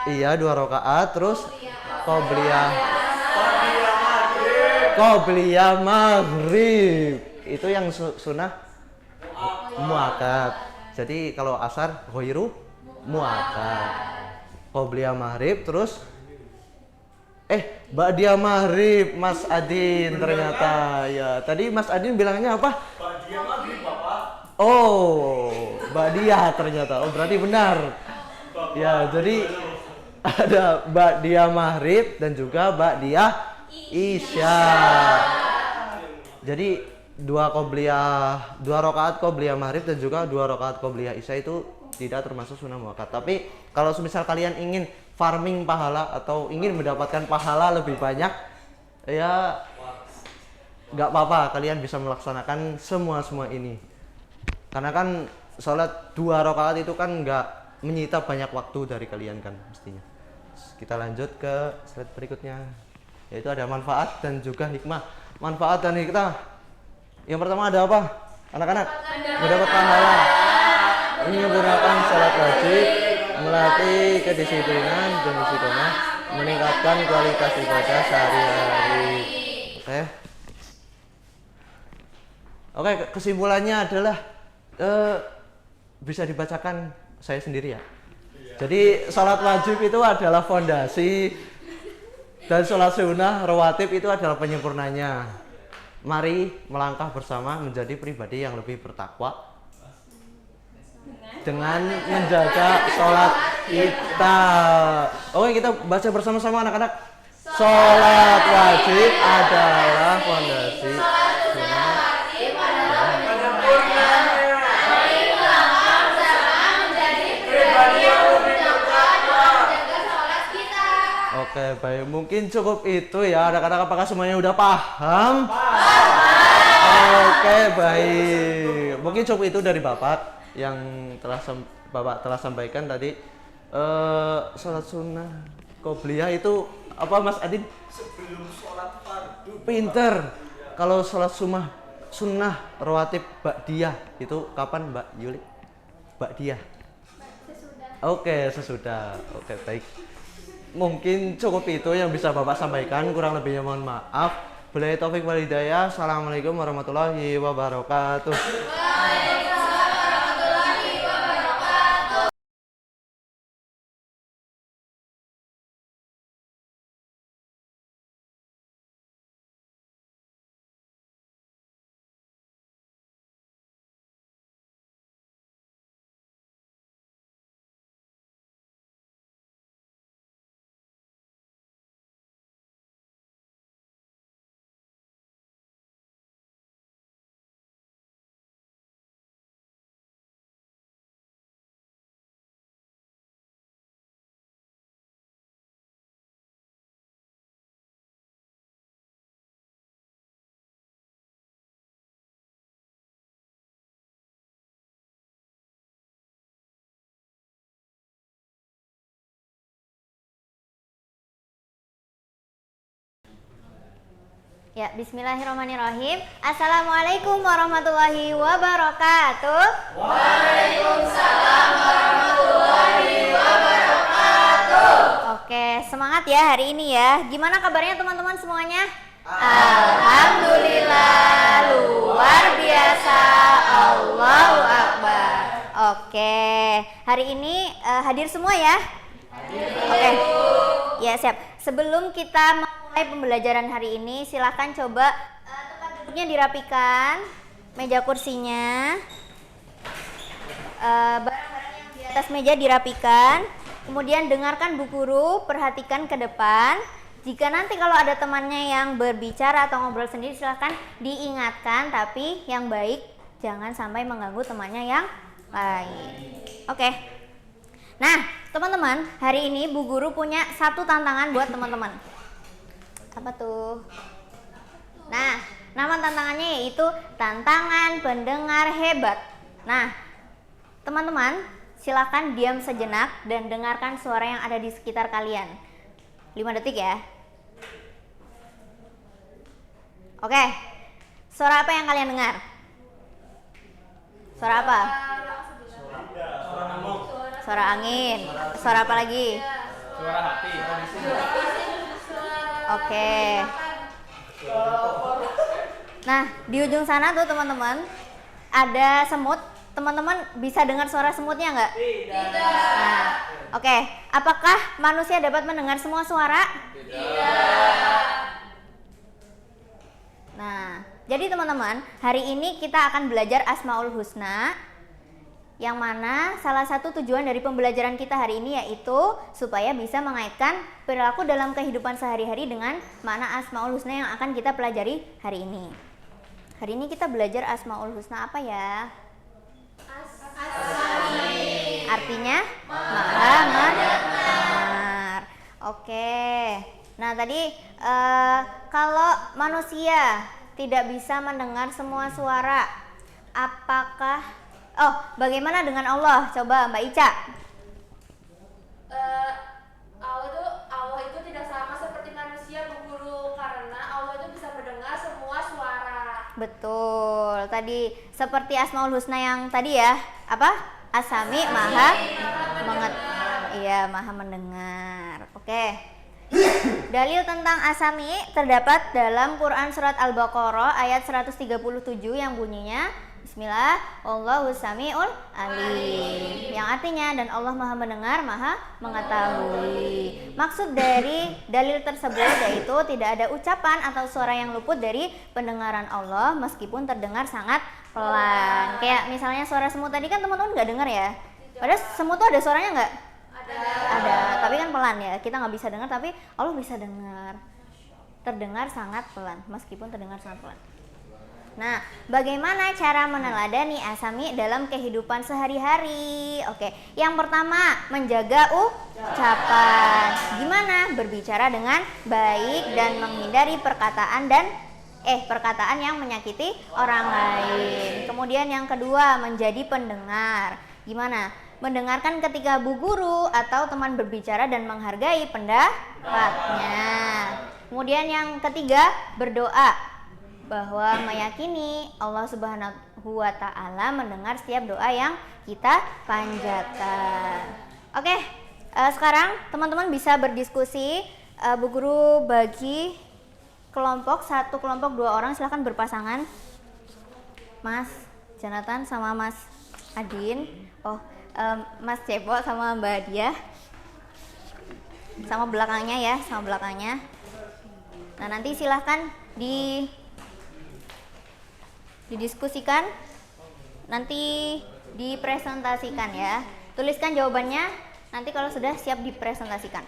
2 rakaat, terus qobliyah maghrib. Itu yang sunnah muakkad. Jadi kalau asar ghairu muakkad. Qobliyah maghrib, terus ba'diyah maghrib, Mas Adin ternyata. Ya, tadi Mas Adin bilangnya apa? Ba'diyah maghrib, Bapak. Oh, ba'diyah ternyata. Oh, berarti benar. Ya, jadi ada ba'diyah maghrib dan juga ba'diyah isya. Jadi 2 rakaat qobliyah maghrib dan juga 2 rakaat qobliyah isya itu tidak termasuk sunnah muakkad. Tapi kalau semisal kalian ingin farming pahala atau ingin mendapatkan pahala lebih banyak, ya nggak apa-apa, kalian bisa melaksanakan semua ini. Karena kan sholat 2 rakaat itu kan nggak menyita banyak waktu dari kalian kan mestinya. Kita lanjut ke slide berikutnya. yaitu ada manfaat dan juga hikmah. Manfaat dan hikmah. Yang pertama ada apa? Anak-anak? Mendapat pahala. Menyempurnakan salat wajib, melatih kedisiplinan dan istiqomah, meningkatkan kualitas ibadah sehari-hari. Oke, kesimpulannya adalah bisa dibacakan saya sendiri ya. Jadi salat wajib itu adalah fondasi dan salat sunnah rawatib itu adalah penyempurnanya. Mari melangkah bersama menjadi pribadi yang lebih bertakwa dengan menjaga sholat kita. Oke, kita baca bersama-sama anak-anak. Sholat wajib adalah fondasi sunnah. Oke, baik. Mungkin cukup itu ya anak-anak. Apakah semuanya udah paham? Oke, baik. Mungkin cukup itu dari Bapak yang Bapak telah sampaikan tadi. Sholat sunnah qobliyah itu apa Mas Adin? Sebelum sholat fardu. Pinter. Kalau sholat sunnah rawatib ba'diyah itu kapan Mbak Yuli? Ba'diyah. Oke, sesudah. Oke, baik. Mungkin cukup itu yang bisa Bapak sampaikan, kurang lebihnya mohon maaf. Billahi taufik wal hidayah. Assalamualaikum warahmatullahi wabarakatuh. Ya, bismillahirrahmanirrahim. Assalamualaikum warahmatullahi wabarakatuh. Waalaikumsalam warahmatullahi wabarakatuh. Oke, semangat ya hari ini ya. Gimana kabarnya teman-teman semuanya? Alhamdulillah, luar biasa. Allahu Akbar. Oke, hari ini hadir semua ya? Oke, ya siap. Sebelum kita mulai pembelajaran hari ini, silahkan coba tempat duduknya dirapikan, meja kursinya, barang-barang yang di atas meja dirapikan. Kemudian dengarkan Bu Guru, perhatikan ke depan. Jika nanti kalau ada temannya yang berbicara atau ngobrol sendiri, silahkan diingatkan, tapi yang baik jangan sampai mengganggu temannya yang lain. Oke. Nah, teman-teman, hari ini Bu Guru punya satu tantangan buat teman-teman. Apa tuh? Nah, nama tantangannya yaitu tantangan pendengar hebat. Nah, teman-teman, silakan diam sejenak dan dengarkan suara yang ada di sekitar kalian. 5 detik ya. Oke. Suara apa yang kalian dengar? Suara apa? Suara angin. Suara apa lagi? Suara hati. Oke. Nah, di ujung sana tuh teman-teman ada semut. Teman-teman bisa dengar suara semutnya nggak? Tidak. Nah, oke. Apakah manusia dapat mendengar semua suara? Tidak. Nah, jadi teman-teman, hari ini kita akan belajar Asmaul Husna. Yang mana salah satu tujuan dari pembelajaran kita hari ini yaitu supaya bisa mengaitkan perilaku dalam kehidupan sehari-hari dengan makna Asmaul Husna yang akan kita pelajari hari ini. Hari ini kita belajar Asmaul Husna apa ya? Artinya maha mendengar. Oke. Nah tadi kalau manusia tidak bisa mendengar semua suara, apakah bagaimana dengan Allah? Coba Mbak Ica. Allah itu tidak sama seperti manusia, Bu Guru. Betul. Tadi seperti Asmaul Husna yang tadi ya. Apa? As-Sami maha maha mendengar. Oke. Dalil tentang As-Sami terdapat dalam Quran surat Al-Baqarah ayat 137 yang bunyinya Bismillah, Allahu Sami'ul Alim. Yang artinya dan Allah Maha mendengar, Maha mengetahui. Maksud dari dalil tersebut yaitu tidak ada ucapan atau suara yang luput dari pendengaran Allah meskipun terdengar sangat pelan. Kayak misalnya suara semut tadi kan teman-teman nggak dengar ya. Padahal semut tuh ada suaranya nggak? Ada, tapi kan pelan ya. Kita nggak bisa dengar, tapi Allah bisa dengar. Terdengar sangat pelan, meskipun terdengar sangat pelan. Nah, bagaimana cara meneladani As-Sami dalam kehidupan sehari-hari? Oke, yang pertama menjaga ucapan. Gimana? Berbicara dengan baik dan menghindari perkataan yang menyakiti orang lain. Kemudian yang kedua, menjadi pendengar. Gimana? Mendengarkan ketika bu guru atau teman berbicara dan menghargai pendapatnya. Kemudian yang ketiga, berdoa. Bahwa meyakini Allah Subhanahu wa Ta'ala mendengar setiap doa yang kita panjatkan. Oke, sekarang teman-teman bisa berdiskusi. Bu Guru bagi kelompok, satu kelompok 2 orang, silahkan berpasangan. Mas Jonathan sama Mas Adin. Mas Cepo sama Mbak Dia. Sama belakangnya ya, sama belakangnya. Nah, nanti silahkan didiskusikan, nanti dipresentasikan ya. Tuliskan jawabannya, nanti kalau sudah siap dipresentasikan.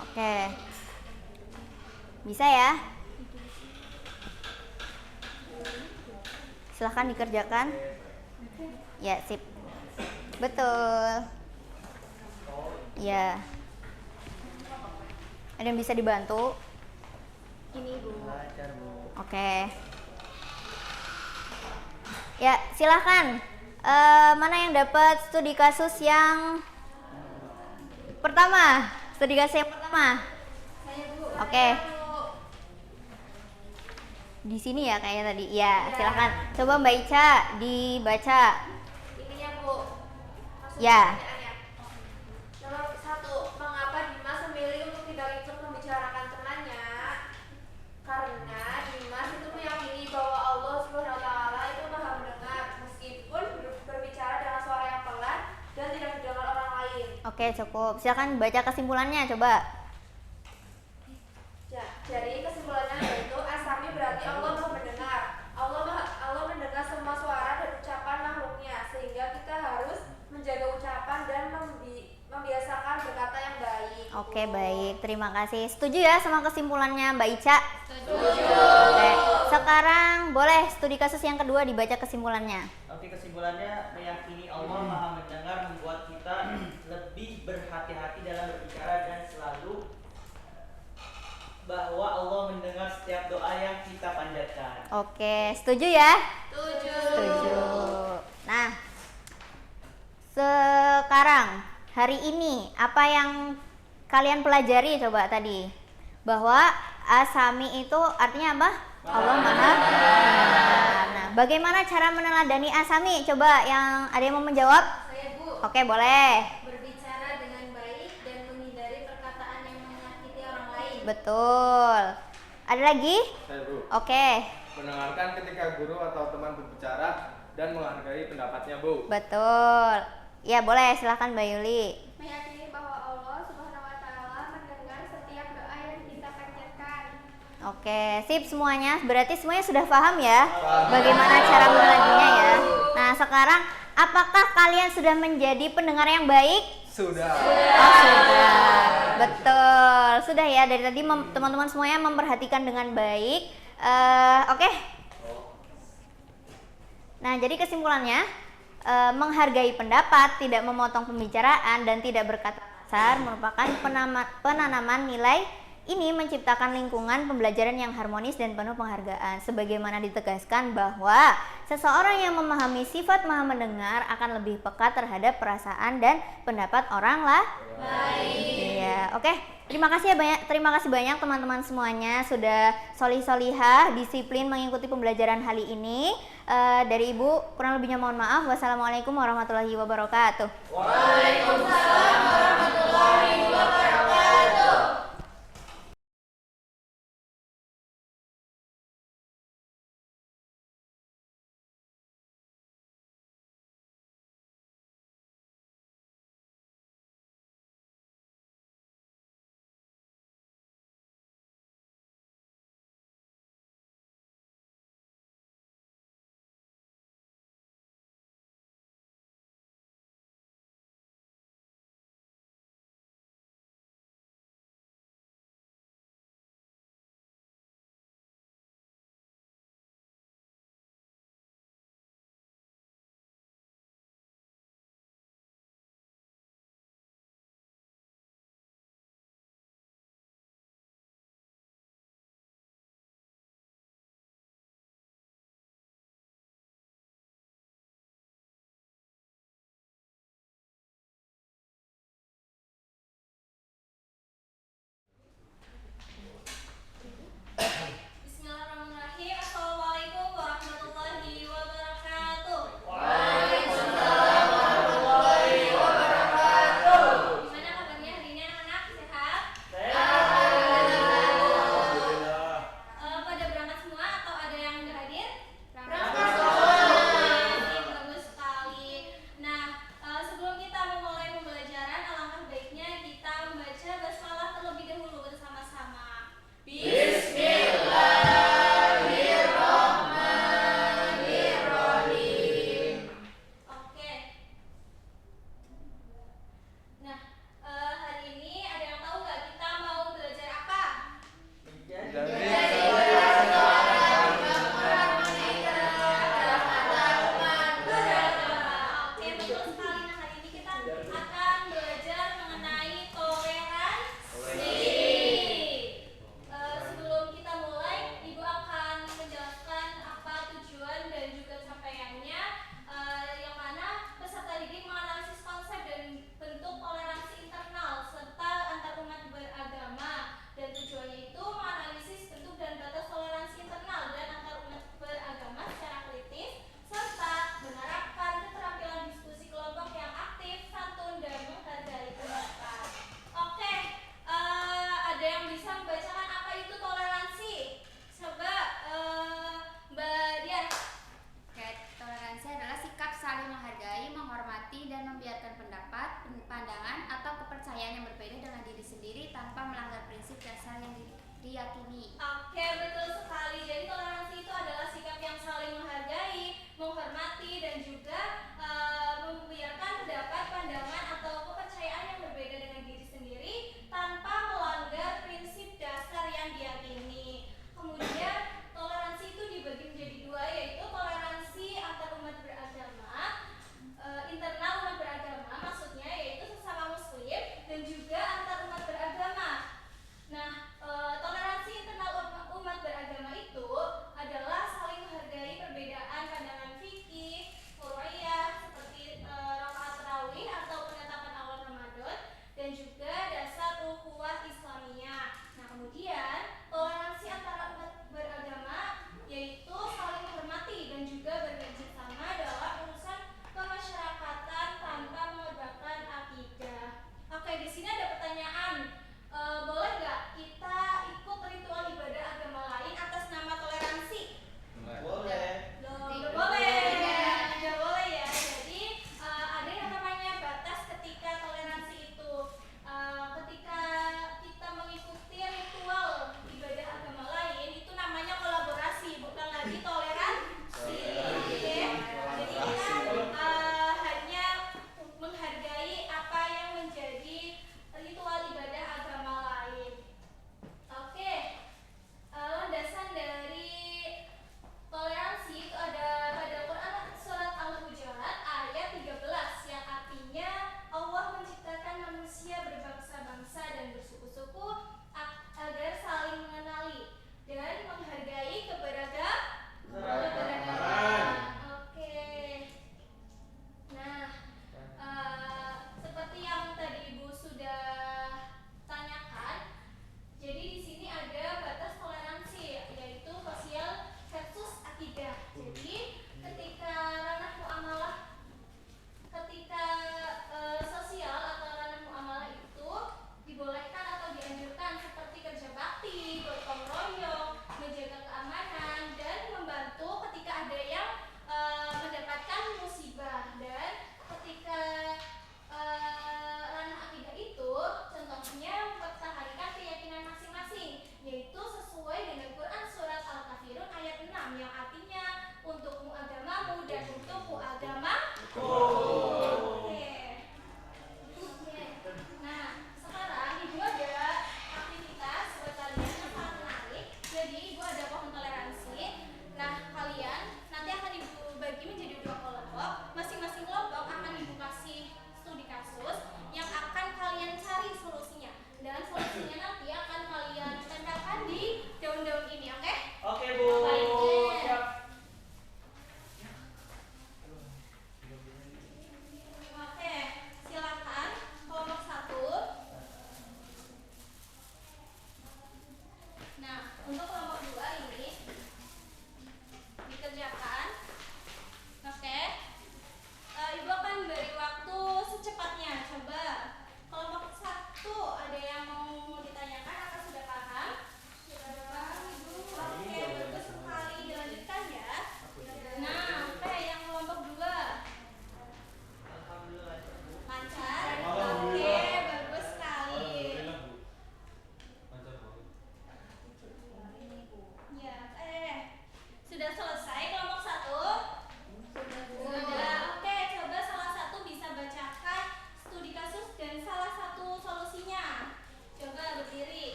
Oke. Bisa ya? Silahkan dikerjakan. Ya, sip. Betul. Ya. Ada yang bisa dibantu? Ini Bu. Oke. Ya, silahkan. Mana yang dapat studi kasus yang pertama? Studi kasus yang pertama. Oke. Di sini ya kayaknya tadi. Ya, silahkan. Coba Mbak Ica dibaca. Ininya Bu. Ya. Nomor 1, mengapa Dimas memilih untuk tidak ikut membicarakan temannya? Karena Dimas itu meyakini bahwa Allah Subhanahu wa Ta'ala itu Maha mendengar meskipun berbicara dengan suara yang pelan dan tidak didengar orang lain. Oke, cukup. Silakan baca kesimpulannya coba. Jadi kesimpulannya yaitu As-Sami berarti Allah Maha mendengar. Allah mendengar semua suara dan ucapan makhluknya, sehingga kita harus menjaga ucapan dan membiasakan berkata yang baik. Oke, baik. Terima kasih. Setuju ya sama kesimpulannya Mbak Ica? Setuju. Oke. Sekarang boleh studi kasus yang kedua dibaca kesimpulannya. Oke, kesimpulannya meyakini Allah Maha mendengar membuat kita lebih berhati-hati dalam berbicara dan selalu bahwa Allah mendengar setiap doa yang kita panjatkan. Oke, setuju ya? Setuju. Nah, sekarang hari ini apa yang kalian pelajari coba tadi? Bahwa As-Sami itu artinya apa? Allah Maha mendengar. Nah, bagaimana cara meneladani As-Sami? Coba yang ada yang mau menjawab? Saya Bu. Oke, boleh. Berbicara dengan baik dan menghindari perkataan yang menyakiti orang lain. Betul. Ada lagi? Saya Bu. Oke, Mendengarkan ketika guru atau teman berbicara dan menghargai pendapatnya Bu. betul. Ya, boleh. Silahkan Mbak Yuli. Meyakini bahwa Allah Subhanahu wa Ta'ala mendengar setiap doa yang kita panjatkan. Oke, sip semuanya. Berarti semuanya sudah paham ya bagaimana cara meneladaninya ya. Nah, sekarang apakah kalian sudah menjadi pendengar yang baik? Sudah. Oh, sudah. Betul. Sudah ya, dari tadi teman-teman semuanya memperhatikan dengan baik. Oke. Nah, jadi kesimpulannya menghargai pendapat, tidak memotong pembicaraan dan tidak berkata kasar merupakan penanaman nilai ini menciptakan lingkungan pembelajaran yang harmonis dan penuh penghargaan. Sebagaimana ditegaskan bahwa seseorang yang memahami sifat maha mendengar akan lebih peka terhadap perasaan dan pendapat orang lain. Iya, oke. Terima kasih banyak teman-teman semuanya sudah solih-solihah, disiplin mengikuti pembelajaran hari ini. Dari Ibu kurang lebihnya mohon maaf. Wassalamualaikum warahmatullahi wabarakatuh. Waalaikumsalam warahmatullahi wabarakatuh. Bismillahirrahmanirrahim. Assalamualaikum warahmatullahi wabarakatuh. Waalaikumsalam warahmatullahi wabarakatuh. Gimana kabarnya hari ini anak-anak? Sehat? Pada berangkat semua atau ada yang nggak hadir? Berangkat semua. Bagus sekali. Nah, sebelum kita memulai pembelajaran, alangkah baiknya kita membaca basmalah terlebih dahulu bersama-sama. Bismillahirrahmanirrahim. Oke. Nah, hari ini ada yang tahu nggak kita mau belajar apa? Oke, betul sekali. Nah, hari ini kita akan belajar mengenai toleransi. Sebelum kita mulai, Ibu akan menjelaskan apa tujuan dan juga capaiannya, yang mana peserta didik menganalisis konsep dan bentuk toleransi internal serta antar umat beragama, dan tujuannya itu menganalisis bentuk dan batas toleransi internal dan antar umat beragama secara kritis serta menerapkan keterampilan diskusi kelompok yang aktif, santun, dan menghargai pendapat. Oke, ada yang bisa membacakan apa itu toleransi? Coba Mbak Dian. Oke, toleransi adalah sikap saling menghargai, menghormati, dan membiarkan pendapat, pandangan, atau kepercayaan yang berbeda dengan diri sendiri tanpa melanggar prinsip dasar yang diyakini. Oke, betul sekali. Jadi toleransi itu adalah sikap yang saling menghargai, menghormati, dan juga